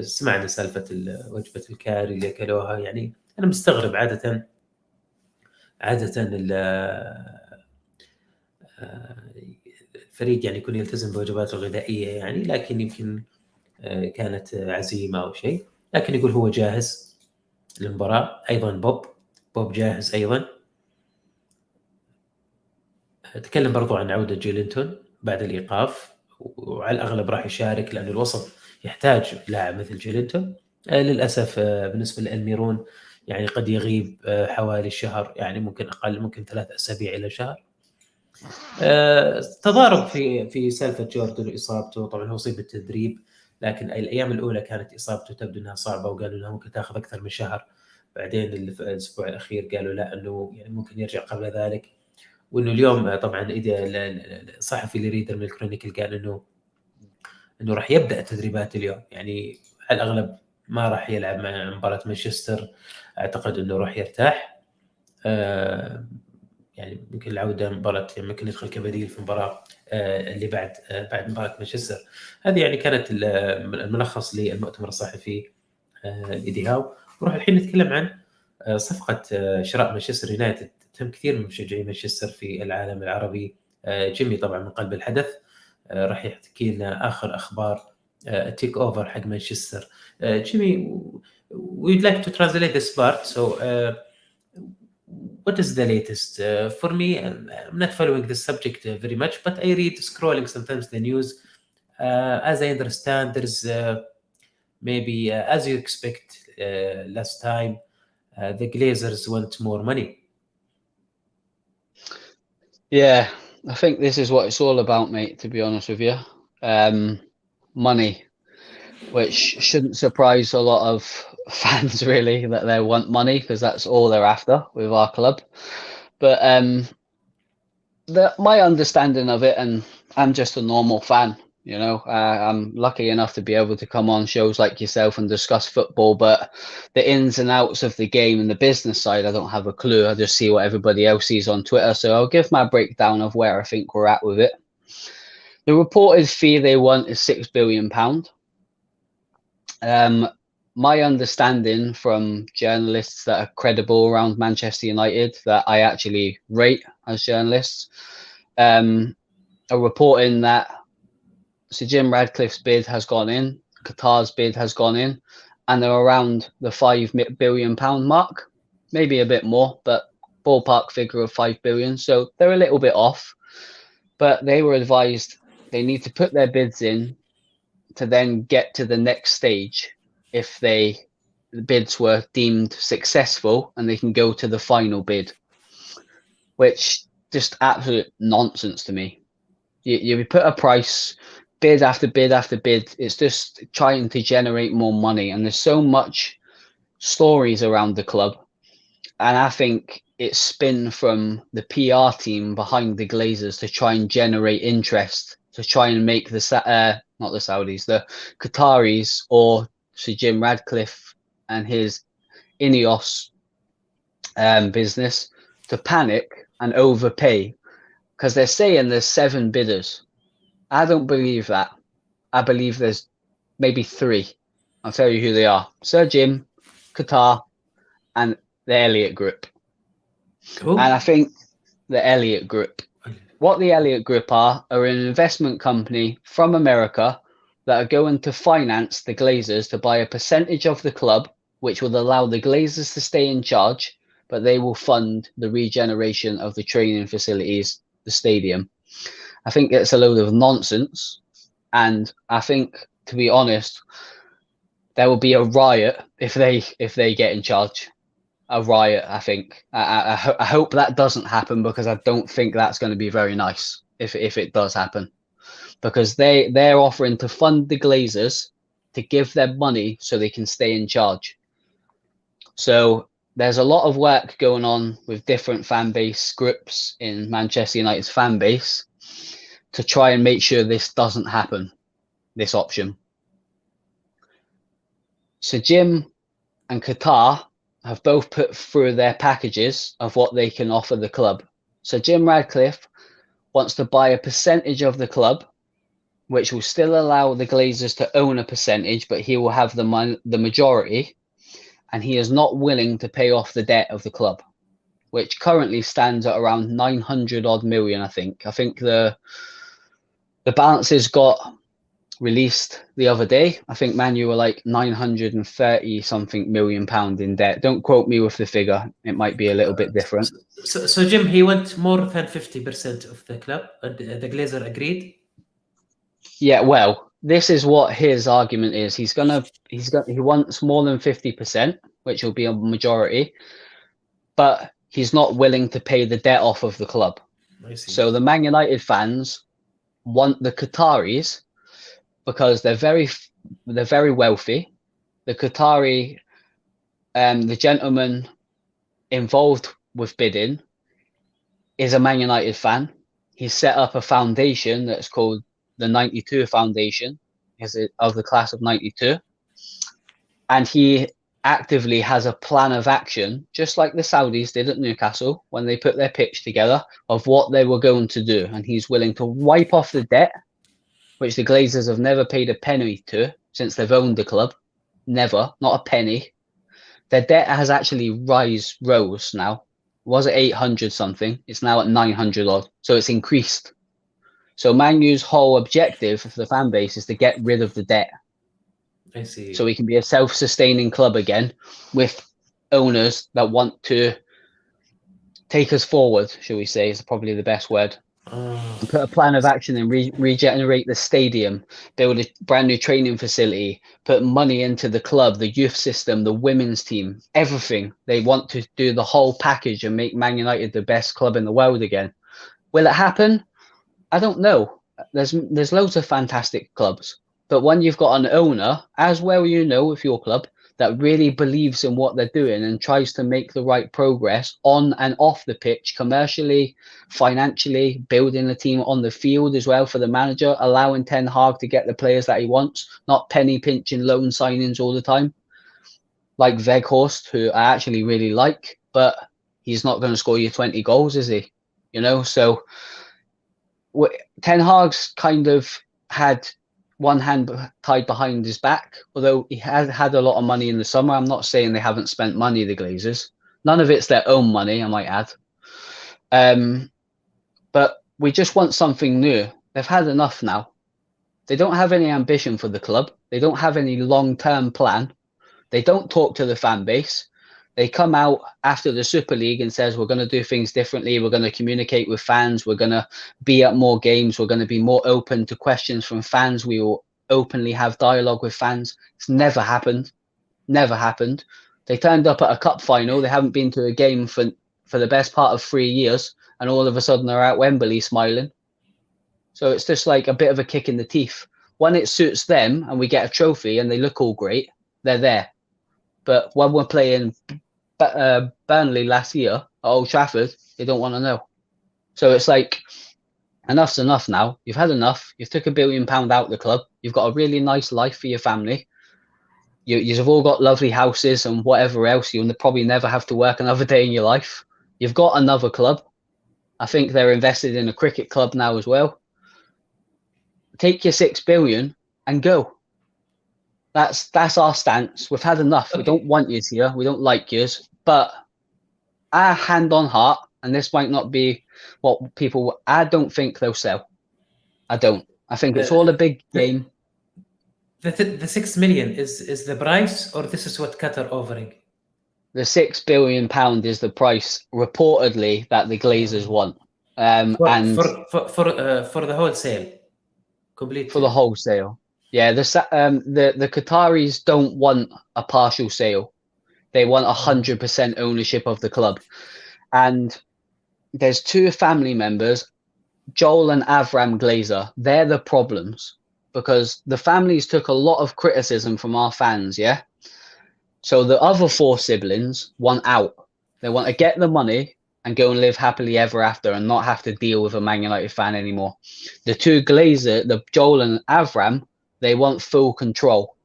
سمعنا سالفة وجبة الكاري اللي أكلوها. يعني أنا مستغرب عادة الفريق يعني يكون يلتزم بوجباته الغذائية يعني، لكن يمكن كانت عزيمة أو شيء. لكن يقول هو جاهز للمباراة. أيضا بوب جاهز أيضا. تكلم برضو عن عودة جيلينتون بعد الإيقاف، وعلى الأغلب راح يشارك لأن الوسط يحتاج لاعب مثل جيلينتون. للأسف بالنسبة لألميرون يعني قد يغيب حوالي شهر، يعني ممكن أقل، ممكن 3 أسابيع إلى شهر. تضارب في سالفة جوردن وإصابته. طبعا هو أصيب بالتدريب، لكن الأيام الأولى كانت إصابته تبدو أنها صعبة، وقالوا أنها ممكن تأخذ أكثر من شهر. بعدين الأسبوع الأخير قالوا لا، أنه يعني ممكن يرجع قبل ذلك. وإنه اليوم طبعا إذا الصحفي اللي ريدر من الكرونيكل قال إنه راح يبدأ التدريبات اليوم، يعني على الأغلب ما راح يلعب مع مباراة مانشستر. أعتقد إنه راح يرتاح. يعني ممكن العودة مباراة ممكن يدخل كبديل في المباراة اللي بعد مباراة مانشستر. هذه يعني كانت الملخص للمؤتمر الصحفي لإيدي هاو. نروح الحين نتكلم عن صفقة شراء مانشستر يونايتد. تهم كثير من مشجعي مانشستر في العالم العربي. جيمي طبعا من قلب الحدث راح يحكي لنا آخر أخبار التيك أوفر حق مانشستر. جيمي, we'd like to translate this part. So what is the latest? For me, I'm not following this subject very much, but I read scrolling sometimes the news. As I understand, there's maybe as you expect last time, the Glazers want more money. Yeah, I think this is what it's all about, mate, to be honest with you. Money, which shouldn't surprise a lot of fans really, that they want money, because that's all they're after with our club. But my understanding of it, and I'm just a normal fan, you know, I'm lucky enough to be able to come on shows like yourself and discuss football, but the ins and outs of the game and the business side, I don't have a clue. I just see what everybody else sees on Twitter. So I'll give my breakdown of where I think we're at with it. The reported fee they want is £6 billion. My understanding from journalists that are credible around Manchester United, that I actually rate as journalists, are reporting that Sir Jim Radcliffe's bid has gone in, Qatar's bid has gone in, and they're around the £5 billion mark, maybe a bit more, but ballpark figure of 5 billion. So they're a little bit off, but they were advised they need to put their bids in to then get to the next stage if the bids were deemed successful, and they can go to the final bid, which just absolute nonsense to me. You put a price, bid after bid after bid. It's just trying to generate more money, and there's so much stories around the club, and I think it's spin from the PR team behind the Glazers to try and generate interest, to try and make the not the Saudis, the Qataris or Sir Jim Radcliffe and his Ineos business to panic and overpay, because they're saying there's 7 bidders. I don't believe that. I believe there's maybe 3. I'll tell you who they are: Sir Jim, Qatar, and the Elliott Group. Cool. And I think the Elliott Group, what the Elliott Group are an investment company from America that are going to finance the Glazers to buy a percentage of the club, which will allow the Glazers to stay in charge, but they will fund the regeneration of the training facilities, the stadium. I think it's a load of nonsense, and I think, to be honest, there will be a riot if they get in charge. A riot, I think. I hope that doesn't happen, because I don't think that's going to be very nice if it does happen. because they're offering to fund the Glazers to give them money so they can stay in charge. So there's a lot of work going on with different fan base groups in Manchester United's fan base to try and make sure this doesn't happen, this option. So Jim and Qatar have both put through their packages of what they can offer the club. So Jim Radcliffe wants to buy a percentage of the club, which will still allow the Glazers to own a percentage, but he will have the majority, and he is not willing to pay off the debt of the club, which currently stands at around 900 odd million, I think. I think the balances got released the other day. I think Man U were like 930 something million pound in debt. Don't quote me with the figure. It might be a little bit different. So Jim, he wants more than 50% of the club, and the Glazer agreed. Yeah, well, this is what his argument is. He wants more than 50%, which will be a majority, but he's not willing to pay the debt off of the club. I see. So the Man United fans want the Qataris, because they're very wealthy. The Qatari, the gentleman involved with bidding, is a Man United fan. He's set up a foundation that's called the 92 Foundation, of the class of 92. And he actively has a plan of action, just like the Saudis did at Newcastle when they put their pitch together, of what they were going to do. And he's willing to wipe off the debt, which the Glazers have never paid a penny to since they've owned the club. Never, not a penny. Their debt has actually rose now. It was at 800 something. It's now at 900 odd. So it's increased. So Man U's whole objective for the fan base is to get rid of the debt. I see. So we can be a self-sustaining club again with owners that want to take us forward, shall we say, is probably the best word. Put a plan of action and regenerate the stadium, build a brand new training facility, put money into the club, the youth system, the women's team, everything. They want to do the whole package and make Man United the best club in the world again. Will it happen? I don't know. There's loads of fantastic clubs, but when you've got an owner, as well with your club, that really believes in what they're doing and tries to make the right progress on and off the pitch, commercially, financially, building a team on the field as well for the manager, allowing Ten Hag to get the players that he wants, not penny pinching loan signings all the time, like Weghorst, who I actually really like, but he's not going to score you 20 goals, is he? So Ten Hag's kind of had one hand tied behind his back, although he had a lot of money in the summer. I'm not saying they haven't spent money, the Glazers. None of it's their own money, I might add. But we just want something new. They've had enough now. They don't have any ambition for the club. They don't have any long-term plan. They don't talk to the fan base. They come out after the Super League and says, we're going to do things differently. We're going to communicate with fans. We're going to be at more games. We're going to be more open to questions from fans. We will openly have dialogue with fans. It's never happened. Never happened. They turned up at a cup final. They haven't been to a game for the best part of 3 years. And all of a sudden they're at Wembley smiling. So it's just like a bit of a kick in the teeth. When it suits them and we get a trophy and they look all great, they're there. But when we're playing Burnley last year at Old Trafford, they don't want to know. So it's like, enough's enough now. You've had enough. You've took £1 billion out of the club. You've got a really nice life for your family. You've all got lovely houses and whatever else. You'll probably never have to work another day in your life. You've got another club. I think they're invested in a cricket club now as well. Take your $6 billion and go. That's our stance. We've had enough. We don't want yous here. We don't like yous. But our hand on heart, and this might not be what people... I don't think they'll sell. I don't. I think it's all a big game. The 6 million is the price, or this is what Qatar offering? The £6 billion is the price reportedly that the Glazers want. For the wholesale, completely. For the wholesale. Yeah, the Qataris don't want a partial sale. They want 100% ownership of the club. And there's two family members Joel and Avram Glazer, they're the problems because the families took a lot of criticism from our fans, yeah? So the other 4 siblings want out. They want to get the money and go and live happily ever after and not have to deal with a Man United fan anymore. The 2 Glazer, the Joel and Avram, they want full control.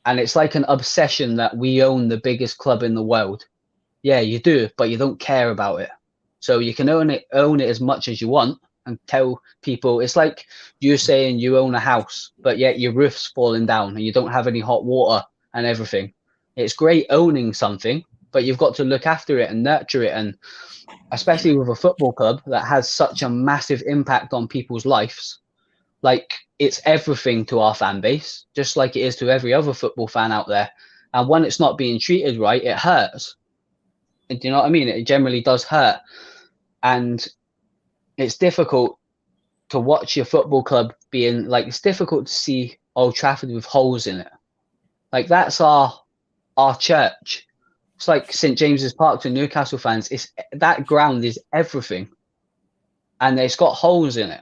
And it's like an obsession that we own the biggest club in the world. Yeah, you do, but you don't care about it. So you can own it as much as you want and tell people. It's like you saying you own a house, but yet your roof's falling down and you don't have any hot water and everything. It's great owning something, but you've got to look after it and nurture it. And especially with a football club that has such a massive impact on people's lives, like it's everything to our fan base, just like it is to every other football fan out there. And when it's not being treated right, it hurts. And do you know what I mean? It generally does hurt. And it's difficult to watch your football club being like, it's difficult to see Old Trafford with holes in it. Like that's our church. It's like St. James's Park to Newcastle fans. That ground is everything. And it's got holes in it.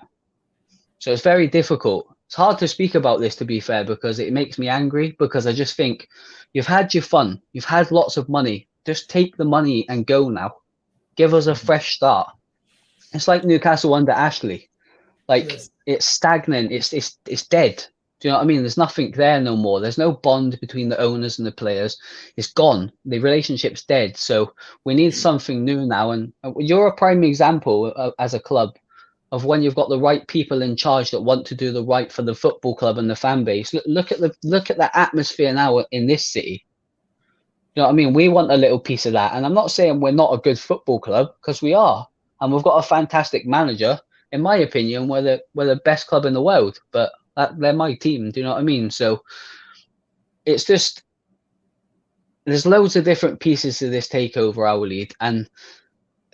So it's very difficult. It's hard to speak about this, to be fair, because it makes me angry, because I just think you've had your fun. You've had lots of money. Just take the money and go now. Give us a fresh start. It's like Newcastle under Ashley. Like yes. It's stagnant. It's dead. Do you know what I mean? There's nothing there no more. There's no bond between the owners and the players. It's gone. The relationship's dead. So we need something new now. And you're a prime example as a club of when you've got the right people in charge that want to do the right for the football club and the fan base. Look at the atmosphere now in this city. You know what I mean? We want a little piece of that. And I'm not saying we're not a good football club, because we are. And we've got a fantastic manager. In my opinion, we're the best club in the world. But they're my team. Do you know what I mean? So it's just, there's loads of different pieces to this takeover, our lead. And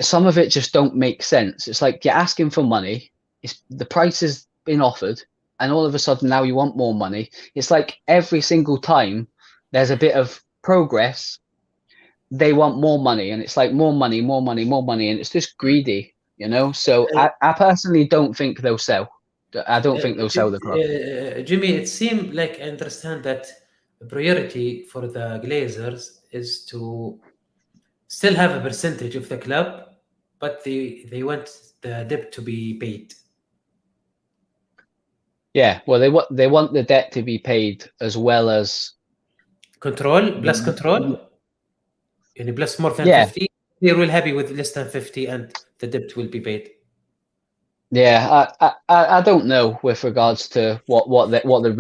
some of it just don't make sense. It's like you're asking for money. The price has been offered. And all of a sudden now you want more money. It's like every single time there's a bit of progress, they want more money, and it's like more money, and it's just greedy, you know. So I personally don't think they'll sell. I don't think they'll sell the club. Jimmy, it seemed like I understand that the priority for the Glazers is to still have a percentage of the club, but they want the debt to be paid. Yeah, well, they want the debt to be paid as well as control. And plus more than 50, they will happy with less than 50, and the debt will be paid. Yeah, I don't know with regards to what the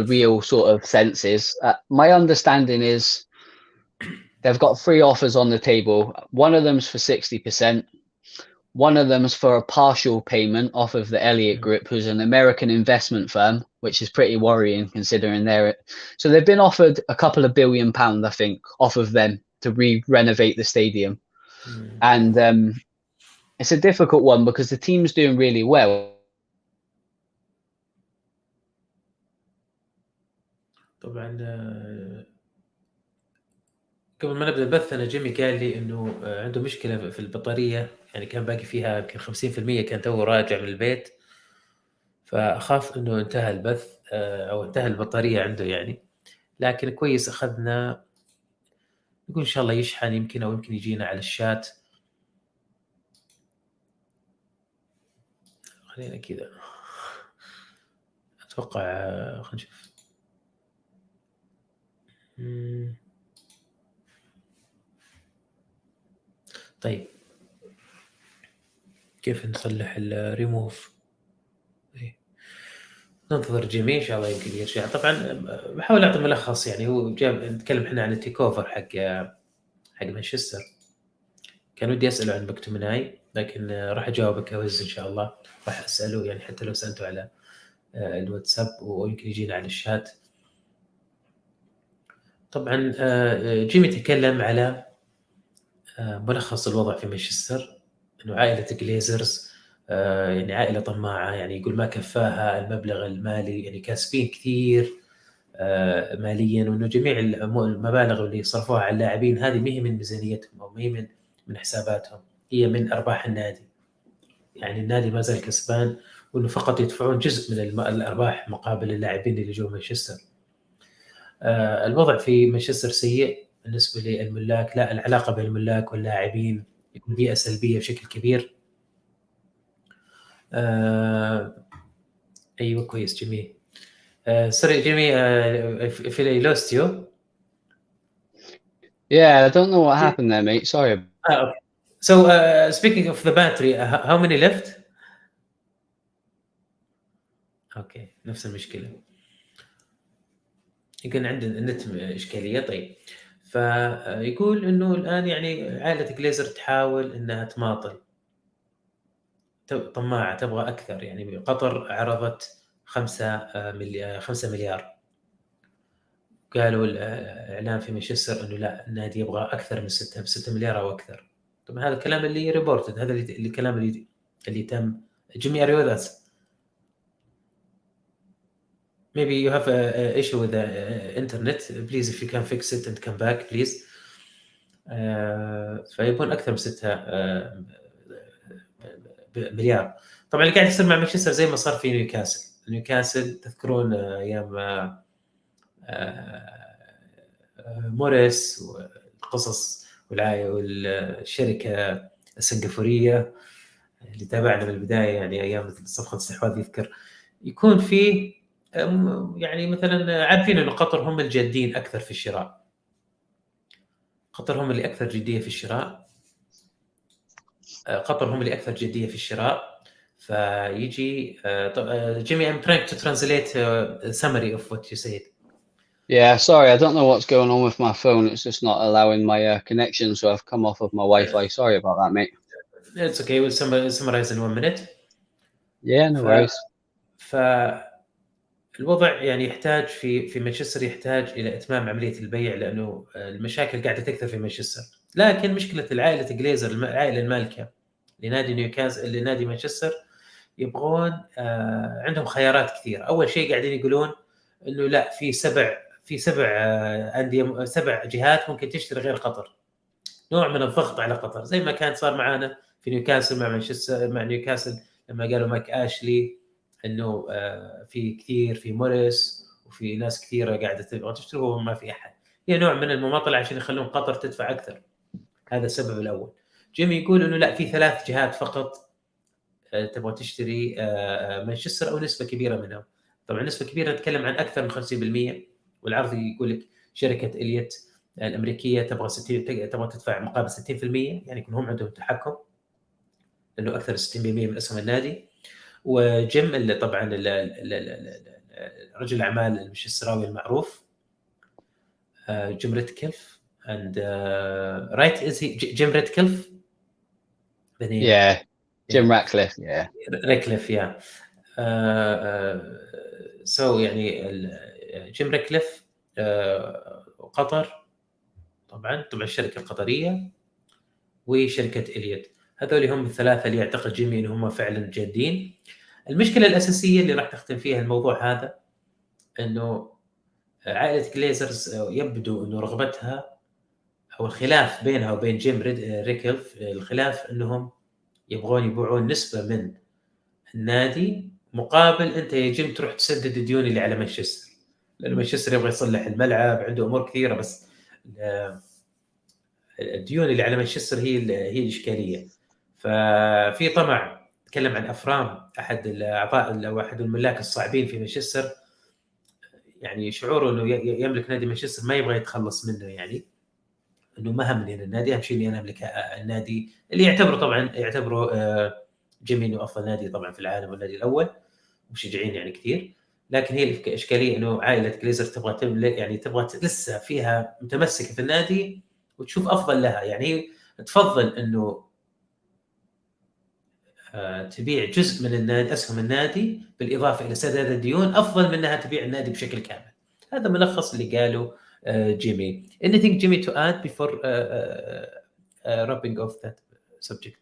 real sort of sense is. My understanding is they've got 3 offers on the table. One of them's for 60%. One of them's for a partial payment off of the Elliott Group, who's an American investment firm, which is pretty worrying considering so they've been offered a couple of £1 billion, I think, off of them to renovate the stadium. And it's a difficult one because the team's doing really well. طبعا قبل ما نبدا البث انا جيمي قال لي انه عنده مشكله في البطاريه، يعني كان باقي فيها يمكن 50%، كان تو راجع من البيت، فاخاف انه انتهى البث او انتهى البطاريه عنده يعني. لكن كويس اخذنا، يقول ان شاء الله يشحن يمكن، او يمكن يجينا على الشات. خلينا كذا اتوقع، خلينا نشوف. طيب كيف نصلح الريموف؟ ننتظر جيمي ان شاء الله يمكن يرجع. طبعا بحاول اعطي ملخص، يعني هو جاب نتكلم احنا عن التيك اوفر حق مانشستر. كان ودي اساله عن مكتومناي، لكن راح اجاوبك اوز ان شاء الله. راح اساله يعني حتى لو سالته على الواتساب، ويمكن يجينا على الشات. طبعا جيمي تكلم على ملخص الوضع في مانشستر، انه عائله جليزرز يعني عائله طماعه، يعني يقول ما كفاها المبلغ المالي، يعني كاسبين كثير ماليا، وانه جميع المبالغ اللي صرفوها على اللاعبين هذه ما هي من ميزانيتهم، او ما هي من حساباتهم، هي من ارباح النادي. يعني النادي ما زال كسبان، وانه فقط يدفعون جزء من الارباح مقابل اللاعبين اللي جو مانشستر. الوضع في مانشستر سيء بالنسبه للملاك، لا العلاقه بين الملاك واللاعبين يكون بيئه سلبيه بشكل كبير. ايوه كويس جيمي. sorry Jimmy, if I lost you. Yeah, I don't know what happened there, mate. Sorry. Okay. So speaking of the battery, how many left? اوكي نفس المشكله، يمكن عندنا النت اشكاليه. طيب فيقول انه الان يعني عائله جليزر تحاول انها تماطل، طماعه تبغى اكثر. يعني قطر عرضت 5 مليار. قالوا الاعلام في مانشستر انه لا النادي يبغى اكثر من 6 مليار او اكثر. طبعا هذا الكلام اللي ريبورتد، هذا الكلام اللي تم. جيمي are you with us? Maybe you have a issue with the internet. Please if you can fix it and come back please. فيبون اكثر من 6 مليار. طبعا اللي قاعد يصير مع مانشستر زي ما صار في نيوكاسل تذكرون ايام موريس والقصص والشركه السنغافوريه اللي تابعنا من البدايه، يعني ايام صفقه الاستحواذ يذكر يكون في يعني مثلا عارفين انه قطر هم الجادين اكثر في الشراء. قطر هم اللي اكثر جديه في الشراء. قطر هم اللي اكثر جديه في الشراء. فيجي Jimmy, I'm trying to translate a summary of what you said. Yeah, sorry, I don't know what's going on with my phone. It's just not allowing my connection, so I've come off of my Wi-Fi. Sorry about that, mate. It's okay. We'll summarize in 1 minute. Yeah, no worries. الوضع يعني يحتاج في مانشستر يحتاج الى اتمام عمليه البيع، لانه المشاكل قاعده تكثر في مانشستر. لكن مشكله العائله جليزر، العائله المالكه لنادي نيوكاسل لنادي مانشستر، يبغون عندهم خيارات كثير. اول شيء قاعدين يقولون انه لا في 7 انديه، 7 جهات ممكن تشتري غير قطر. نوع من الضغط على قطر زي ما كان صار معانا في نيوكاسل مع مانشستر، مع نيوكاسل لما قالوا ماكاي انه في موريس وفي ناس كثيره قاعده تبغى تشتري وما في احد. هي نوع من المماطله عشان يخلون قطر تدفع اكثر. هذا السبب الاول. جيمي يقول انه لا في 3 جهات فقط تبغى تشتري مانشستر او نسبه كبيره منهم. طبعا نسبه كبيره نتكلم عن اكثر من 50%. والعرض يقول لك شركه إليوت الامريكيه تبغى تدفع مقابل 60%، يعني يكون هم عندهم تحكم انه اكثر 60% من اسهم النادي. وجيم اللي طبعا رجل الاعمال المانشستراوي المعروف، جيم ريتكلف and right is he Jim Ratcliffe the name? Yeah, Jim Ratcliffe. Yeah, Ratcliffe yeah. so يعني جيم راتكليف وقطر طبعا الشركه القطريه وشركه إليوت، هذول هم الثلاثه اللي يعتقد جيمي انهم فعلا جادين. المشكله الاساسيه اللي راح تختم فيها الموضوع هذا انه عائله جليزرز يبدو انه رغبتها او الخلاف بينها وبين جيم ريكلف، الخلاف انهم يبغون يبيعون نسبه من النادي مقابل انت يا جيم تروح تسدد الديون اللي على مانشستر، لانه مانشستر يبغى يصلح الملعب، عنده امور كثيره، بس الديون اللي على مانشستر هي الاشكاليه. ففي طمع. تكلم عن افرام احد الاعضاء او احد الملاك الصاعبين في مانشستر، يعني شعوره انه يملك نادي مانشستر ما يبغى يتخلص منه، يعني انه ما همني النادي، اهم شيء اني انا املك النادي اللي يعتبره جيمي انه افضل نادي طبعا في العالم والنادي الاول، مشجعين يعني كثير. لكن هي الاشكاليه انه عائله جليزر تبغى تملك، يعني تبغى لسه فيها متمسكه في النادي وتشوف افضل لها، يعني تفضل انه تبيع جزء من النادي، اسهم النادي بالاضافه الى سداد الديون، افضل من انها تبيع النادي بشكل كامل. هذا ملخص اللي قاله جيمي. Anything Jimmy to add before wrapping off that subject?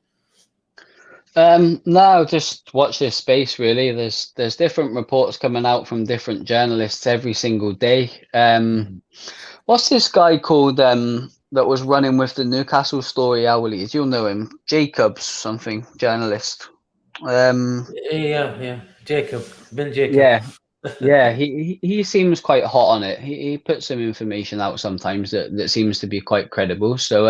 No, just watch this space really. There's different reports coming out from different journalists every single day. What's this guy called that was running with the Newcastle story hourly? Do you know him? Jacobs something, journalist. Yeah, Jacob, Ben Jacob. Yeah, he seems quite hot on it. He puts some information out sometimes that seems to be quite credible. So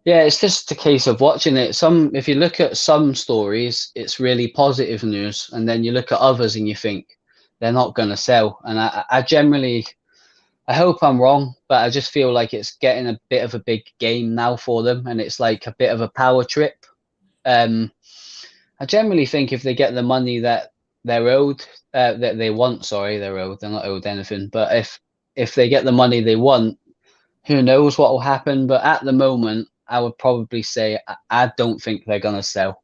yeah, it's just a case of watching it. If you look at some stories, it's really positive news, and then you look at others and you think they're not going to sell. And I generally, I hope I'm wrong, but I just feel like it's getting a bit of a big game now for them, and it's like a bit of a power trip. I generally think if they get the money that they're owed, that they want, sorry, they're owed, they're not owed anything. But if they get the money they want, who knows what will happen? But at the moment, I would probably say I don't think they're going to sell,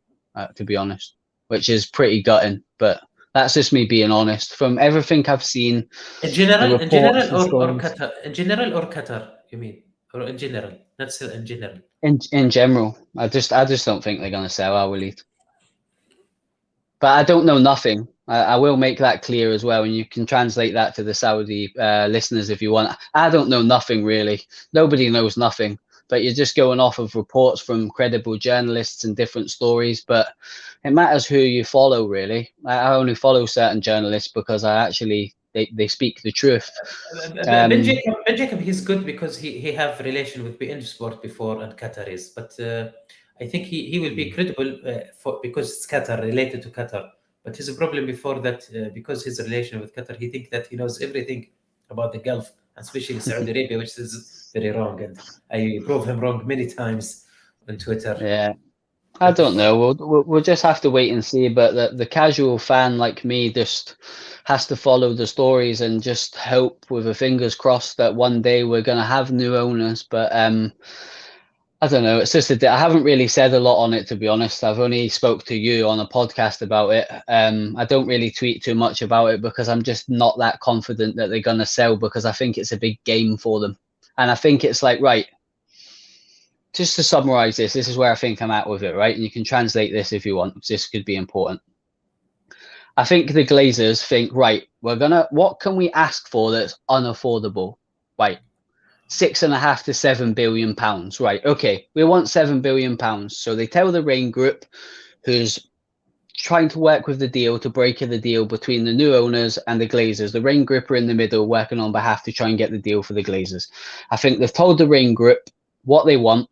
to be honest, which is pretty gutting. But that's just me being honest. From everything I've seen, In general, the reports, the or stories, Qatar, in general or Qatar, you mean, or in general? That's in general. in general, I just don't think they're going to sell. I will eat. But I don't know nothing. I will make that clear as well, and you can translate that to the Saudi listeners if you want. I don't know nothing really. Nobody knows nothing, but you're just going off of reports from credible journalists and different stories. But it matters who you follow, really. I only follow certain journalists because they speak the truth. Ben Jacob, he's good because he have relation with BN Sport before and Qataris, but I think he will be credible because it's Qatar, related to Qatar. But his problem before that, because his relation with Qatar, he think that he knows everything about the Gulf, especially Saudi Arabia, which is very wrong, and I prove him wrong many times on Twitter. Yeah. I don't know. We'll just have to wait and see. But the casual fan like me just has to follow the stories and just hope with the fingers crossed that one day we're going to have new owners. But I don't know. It's just I haven't really said a lot on it, to be honest. I've only spoke to you on a podcast about it. I don't really tweet too much about it because I'm just not that confident that they're going to sell, because I think it's a big game for them. And I think it's like, right, just to summarize this is where I think I'm at with it, right? And you can translate this if you want. This could be important. I think the Glazers think, right, what can we ask for that's unaffordable? Right, 6.5 to 7 billion pounds. Right, okay, we want 7 billion pounds. So they tell the Rain Group, who's trying to work with the deal to break the deal between the new owners and the Glazers. The Rain Group are in the middle, working on behalf to try and get the deal for the Glazers. I think they've told the Rain Group what they want,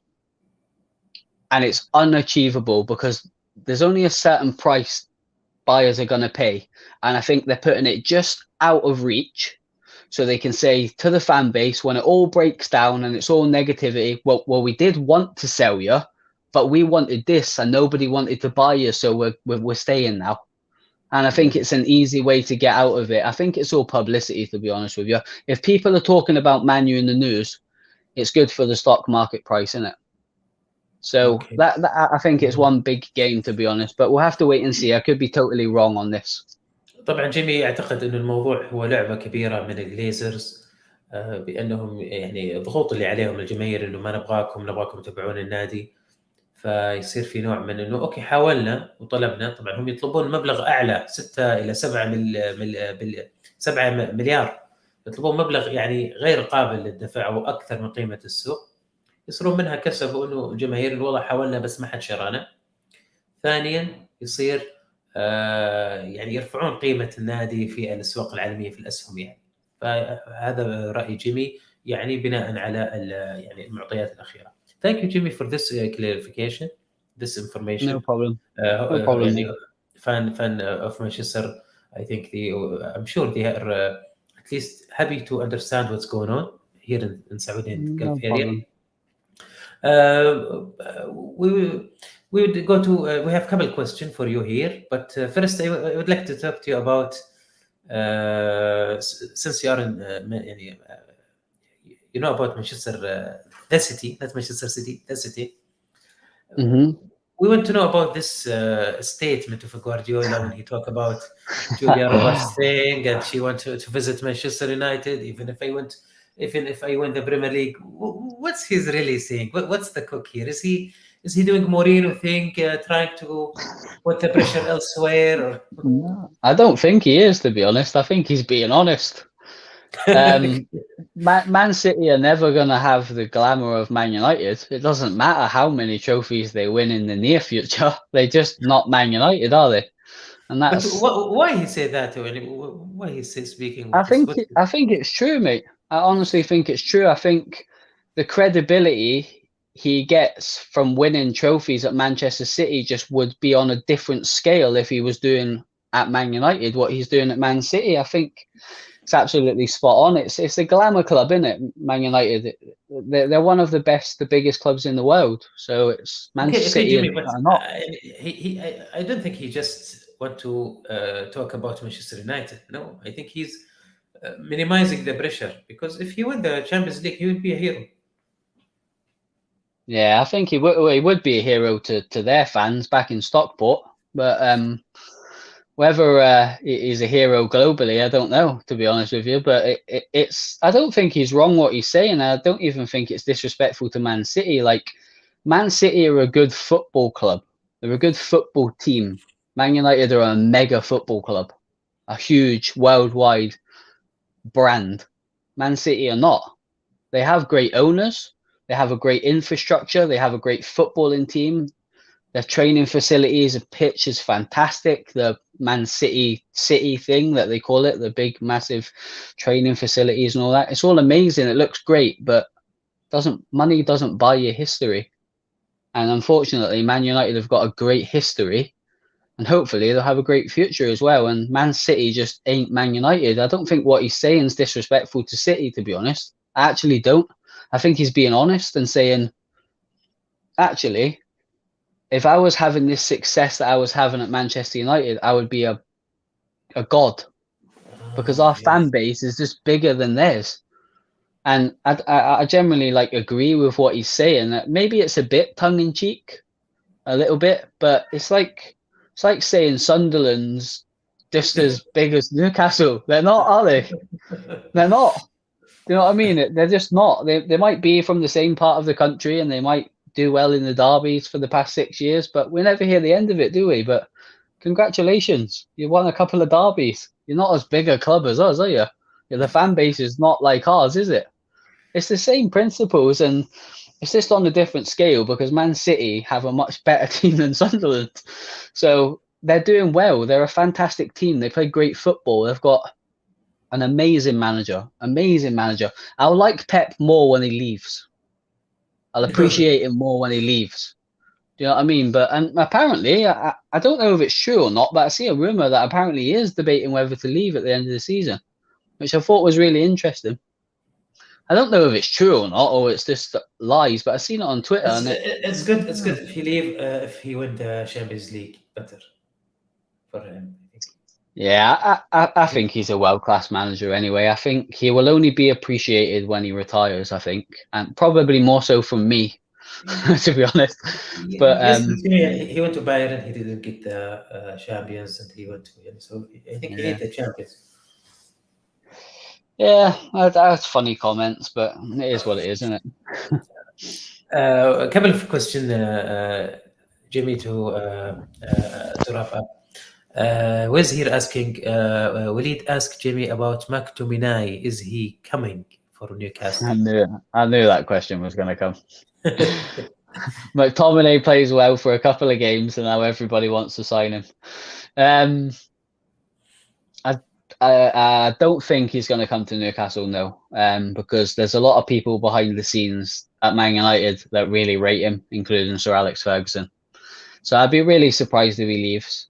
and it's unachievable because there's only a certain price buyers are going to pay. And I think they're putting it just out of reach so they can say to the fan base, when it all breaks down and it's all negativity, well, we did want to sell you, but we wanted this and nobody wanted to buy you, so we're staying now. And I think it's an easy way to get out of it. I think it's all publicity, to be honest with you. If people are talking about Man U in the news, it's good for the stock market price, isn't it? So that I think it's one big game, to be honest, but we'll have to wait and see. I could be totally wrong on this. طبعا جيمي اعتقد انه الموضوع هو لعبه كبيره من الجليزرز، بانهم يعني الضغوط اللي عليهم الجماهير انه ما نبغاكم تبيعون النادي، فيصير في نوع من انه اوكي حاولنا وطلبنا. طبعا هم يطلبون مبلغ اعلى 6 إلى 7 مليار، يطلبون مبلغ يعني غير قابل للدفع واكثر من قيمه السوق، يصيرون منها كسبوا انه الجماهير الوضع حاولنا بس ما حد شرانا. ثانيا يصير يعني يرفعون قيمه النادي في الاسواق العالميه في الاسهم يعني. فهذا راي جيمي يعني بناء على يعني المعطيات الاخيره. Thank you Jimmy for this clarification, this information. No problem. No problem. يعني fan of Manchester, I think I'm sure they are at least happy to understand what's going on here in Saudi and Gulf area. We would go to we have a couple of questions for you here, but first I would like to talk to you about since you are in you know about Manchester, the city, not Manchester City, the city. We want to know about this statement of Guardiola when he talked about Julia Roberts thing, and she wanted to visit Manchester United even if I win the Premier League. What's he really saying? What's the cook here? Is he doing Mourinho thing, trying to put the pressure elsewhere? Or? No, I don't think he is, to be honest. I think he's being honest. Man City are never going to have the glamour of Man United. It doesn't matter how many trophies they win in the near future. They're just not Man United, are they? And But that's why he say that? Why he say speaking I with this? think it's true, mate. I honestly think it's true. I think the credibility he gets from winning trophies at Manchester City just would be on a different scale if he was doing at Man United what he's doing at Man City. I think it's absolutely spot on. It's a glamour club, isn't it? Man United. They're one of the biggest clubs in the world. So it's Manchester City Jimmy, and but not. I don't think he just want to talk about Manchester United. No, I think he's minimizing the pressure, because if he win the Champions League, he would be a hero. Yeah, I think he would be a hero to their fans back in Stockport, but whether he's a hero globally, I don't know, to be honest with you. But it's I don't think he's wrong what he's saying. I don't even think it's disrespectful to Man City. Like, Man City are a good football club. They're a good football team. Man United are a mega football club, a huge worldwide brand. Man City are not. They have great owners. They have a great infrastructure. They have a great footballing team. Their training facilities, the pitch is fantastic. The Man City thing that they call it, the big, massive training facilities and all that. It's all amazing. It looks great, but money doesn't buy you history. And unfortunately, Man United have got a great history, and hopefully they'll have a great future as well. And Man City just ain't Man United. I don't think what he's saying is disrespectful to City, to be honest. I actually don't. I think he's being honest and saying, actually, if I was having this success that I was having at Manchester United, I would be a god, because our fan base is just bigger than theirs. And I generally agree with what he's saying. That maybe it's a bit tongue in cheek, a little bit, but it's like saying Sunderland's just as big as Newcastle. They're not, are they? They're not. Do you know what I mean? They're just not. They might be from the same part of the country, and they might do well in the derbies for the past 6 years, but we never hear the end of it, do we? But congratulations, you won a couple of derbies. You're not as big a club as us, are you? The fan base is not like ours, is it? It's the same principles, and it's just on a different scale because Man City have a much better team than Sunderland. So they're doing well. They're a fantastic team. They play great football. They've got an amazing manager. I'll like Pep more when he leaves. I'll appreciate him more when he leaves. Do you know what I mean? But apparently, I don't know if it's true or not, but I see a rumour that apparently he is debating whether to leave at the end of the season, which I thought was really interesting. I don't know if it's true or not, or it's just lies, but I've seen it on Twitter. It's good if he leave, if he win the Champions League, better for him. Yeah, I think he's a world-class manager anyway. I think he will only be appreciated when he retires, I think, and probably more so from me, to be honest. But he went to Bayern, he didn't get the champions, and he went to so I think he needs the champions. Yeah, that's funny comments, but it is what it is, isn't it? A couple of questions, Jimmy, to wrap up. Wes here asking, Walid asked Jamie about McTominay. Is he coming for Newcastle? I knew that question was going to come. McTominay plays well for a couple of games, and now everybody wants to sign him. I don't think he's going to come to Newcastle, no, because there's a lot of people behind the scenes at Man United that really rate him, including Sir Alex Ferguson. So I'd be really surprised if he leaves.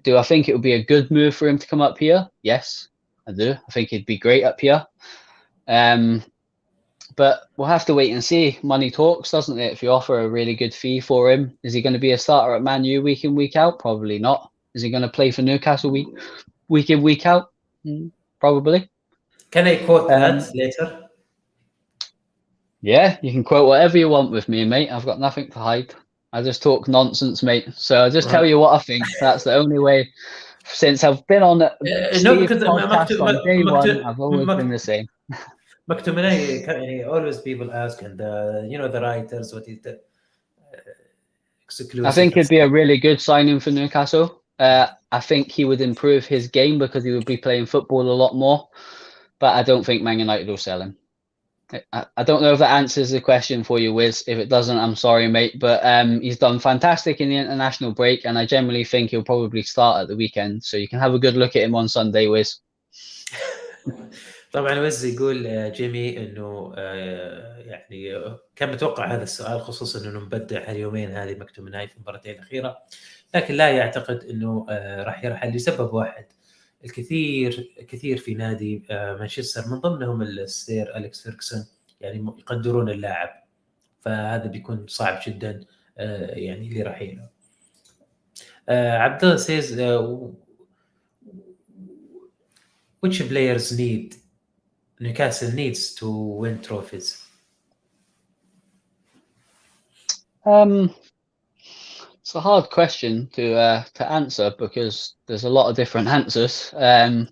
Do I think it would be a good move for him to come up here? Yes, I do. I think he'd be great up here. But we'll have to wait and see. Money talks, doesn't it? If you offer a really good fee for him, is he going to be a starter at Man U week in, week out? Probably not. Is he going to play for Newcastle week in, week out? Probably. Can I quote that later? Yeah, you can quote whatever you want with me, mate. I've got nothing to hide. I just talk nonsense, mate. So I just tell you what I think. That's the only way. Since I've been on the podcast on day one, I've always been the same. McTominay, always people ask, and the writers, what is the exclusive? I think it'd be a really good signing for Newcastle. I think he would improve his game because he would be playing football a lot more. but I don't think Man United will sell him. I don't know if that answers the question for you, Wiz. If it doesn't, I'm sorry, mate. But he's done fantastic in the international break, and I generally think he'll probably start at the weekend. So you can have a good look at him on Sunday, Wiz. طبعا وز يقول جيمي انه يعني كان متوقع هذا السؤال، خصوصا انه مبدع هاليومين هذه مكتومناي في المباراتين الاخيره، لكن لا يعتقد انه راح يرحل لسبب واحد. كثير في نادي مانشستر من ضمنهم السير أليكس فيرغسون يعني يقدرون اللاعب، فهذا بيكون صعب جدا يعني لرحيله. عبد الله says which players need Newcastle needs to win trophies? It's a hard question to answer because there's a lot of different answers. I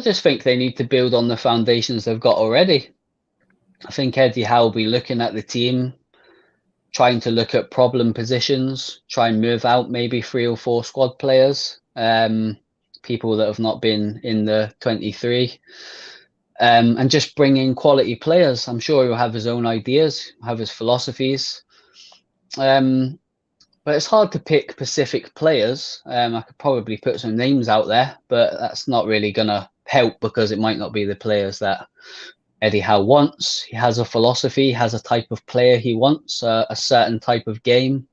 just think they need to build on the foundations they've got already. I think Eddie Howe will be looking at the team, trying to look at problem positions, try and move out maybe 3 or 4 squad players, people that have not been in the 23, and just bring in quality players. I'm sure he'll have his own ideas, have his philosophies. But it's hard to pick specific players. I could probably put some names out there, but that's not really going to help because it might not be the players that Eddie Howe wants. He has a philosophy, has a type of player he wants, a certain type of game.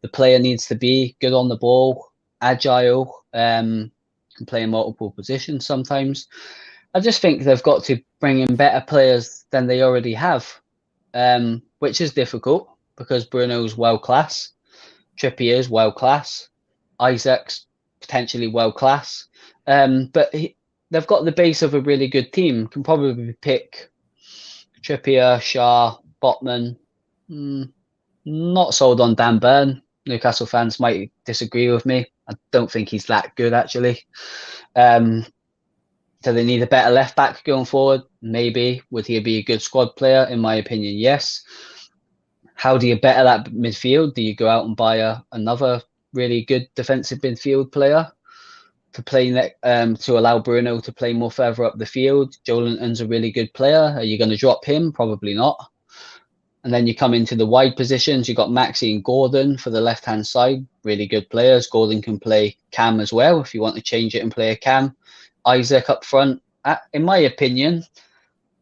The player needs to be good on the ball, agile, can play in multiple positions sometimes. I just think they've got to bring in better players than they already have, which is difficult because Bruno's world class. Trippier's world class, Isaac's potentially world class, but they've got the base of a really good team. Can probably pick Trippier, Shaw, Botman. Not sold on Dan Burn. Newcastle fans might disagree with me. I don't think he's that good actually. So they need a better left back going forward. Maybe would he be a good squad player? In my opinion, yes. How do you better that midfield? Do you go out and buy another really good defensive midfield player to play to allow Bruno to play more further up the field? Joelinton's a really good player. Are you going to drop him? Probably not. And then you come into the wide positions. You've got Maxi and Gordon for the left-hand side. Really good players. Gordon can play cam as well if you want to change it and play a cam. Isaac up front. In my opinion,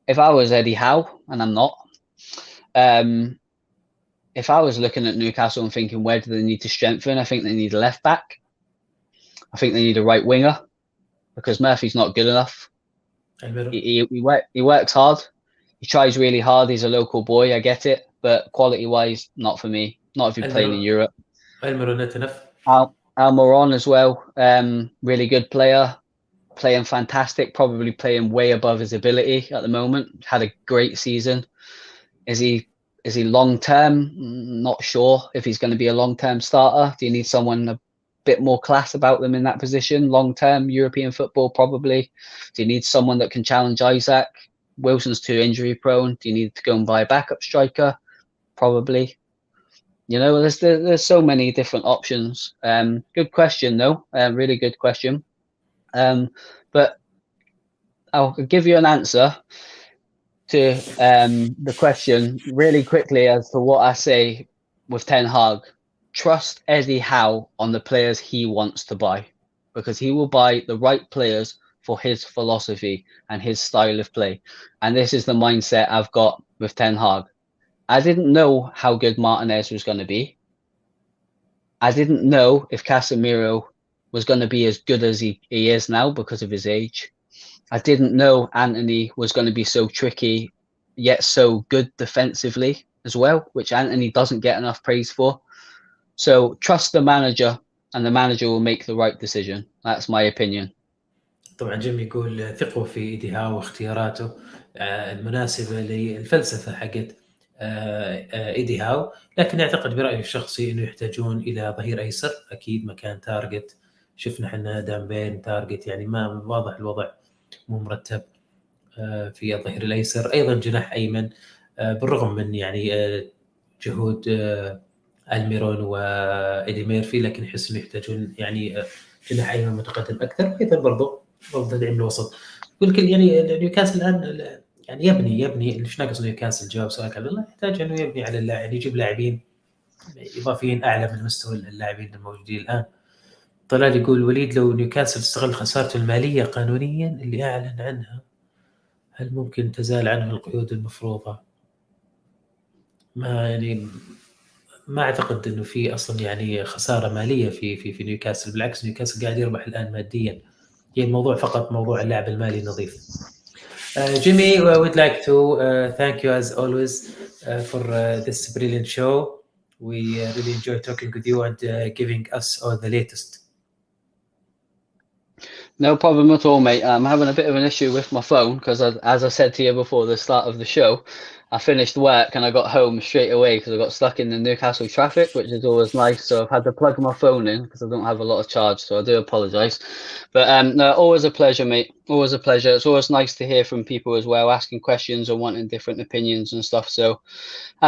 if I was Eddie Howe, and I'm not, if I was looking at Newcastle and thinking, where do they need to strengthen? I think they need a left back. I think they need a right winger because Murphy's not good enough. He works hard. He tries really hard. He's a local boy. I get it. But quality-wise, not for me. Not if you're playing in Europe. Almiron as well. Really good player. Playing fantastic. Probably playing way above his ability at the moment. Had a great season. Is he long-term? Not sure if he's going to be a long-term starter. Do you need someone a bit more class about them in that position? Long-term European football, probably. Do you need someone that can challenge Isaac? Wilson's too injury-prone. Do you need to go and buy a backup striker? Probably. You know, there's so many different options. Good question, though. Really good question. But I'll give you an answer to the question really quickly as to what I say with Ten Hag. Trust Eddie Howe on the players he wants to buy because he will buy the right players for his philosophy and his style of play. And this is the mindset I've got with Ten Hag. I didn't know how good Martinez was going to be. I didn't know if Casemiro was going to be as good as he is now because of his age. I didn't know Anthony was going to be so tricky, yet so good defensively as well, which Anthony doesn't get enough praise for. So trust the manager and the manager will make the right decision. That's my opinion. طبعا جيمي يقول ثقوا في إيدي هاو واختياراته المناسبة للفلسفة حقت إيدي هاو، لكن أعتقد برأيي الشخصي أنه يحتاجون إلى ظهير أيسر. أكيد مكان تارجت، شفنا حنا دامبين تارجت، يعني ما واضح الوضع مو مرتب في الظهير الأيسر. أيضا جناح أيمن بالرغم من يعني جهود الميرون وإيدي ميرفي، لكن أحس إنه يحتاجون يعني جناح أيمن متقدم أكثر. أيضا برضو تدعيم الوسط. يقول لك يعني نيوكاسل الان يعني يبني ايش ناقص نيوكاسل؟ جواب سؤالك عبد الله، يحتاج انه يبني على اللاعب، يجيب لاعبين اضافيين اعلى من مستوى اللاعبين الموجودين الان. طلال يقول وليد لو نيوكاسل استغل خسارته الماليه قانونيا اللي اعلن عنها، هل ممكن تزال عنه القيود المفروضه؟ ما اعتقد انه في اصلا يعني خساره ماليه في نيوكاسل، بالعكس نيوكاسل قاعد يربح الان ماديا، هي الموضوع فقط موضوع اللاعب المالي نظيف. Jimmy, I would like to thank you as always for this brilliant show. We really enjoy talking with you and giving us all the latest. No problem at all, mate. I'm having a bit of an issue with my phone because, as I said to you before the start of the show, I finished work and I got home straight away because I got stuck in the Newcastle traffic, which is always nice. So I've had to plug my phone in because I don't have a lot of charge. So I do apologise. But no, always a pleasure, mate. Always a pleasure. It's always nice to hear from people as well, asking questions and wanting different opinions and stuff. So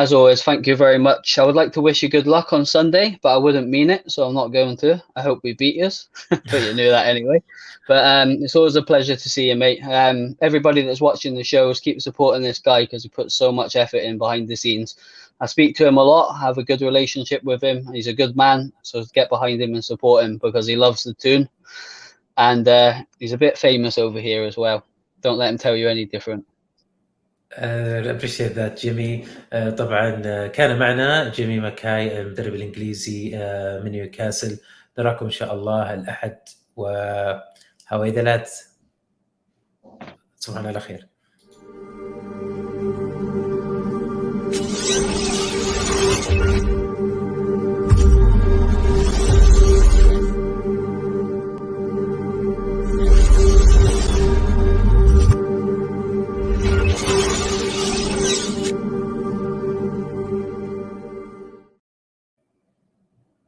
as always, thank you very much. I would like to wish you good luck on Sunday, but I wouldn't mean it, so I'm not going to. I hope we beat you, but you knew that anyway. But it's always a pleasure to see you, mate. Everybody that's watching the shows, keep supporting this guy because he puts so much effort in behind the scenes. I speak to him a lot, have a good relationship with him. He's a good man, so get behind him and support him because he loves the tune. And he's a bit famous over here as well. Don't let him tell you any different. appreciate that Jimmy. طبعا كان معنا جيمي ماكاي المدرب الإنجليزي من نيوكاسل. نراكم إن شاء الله الأحد وهويدلات. تصبحون على خير.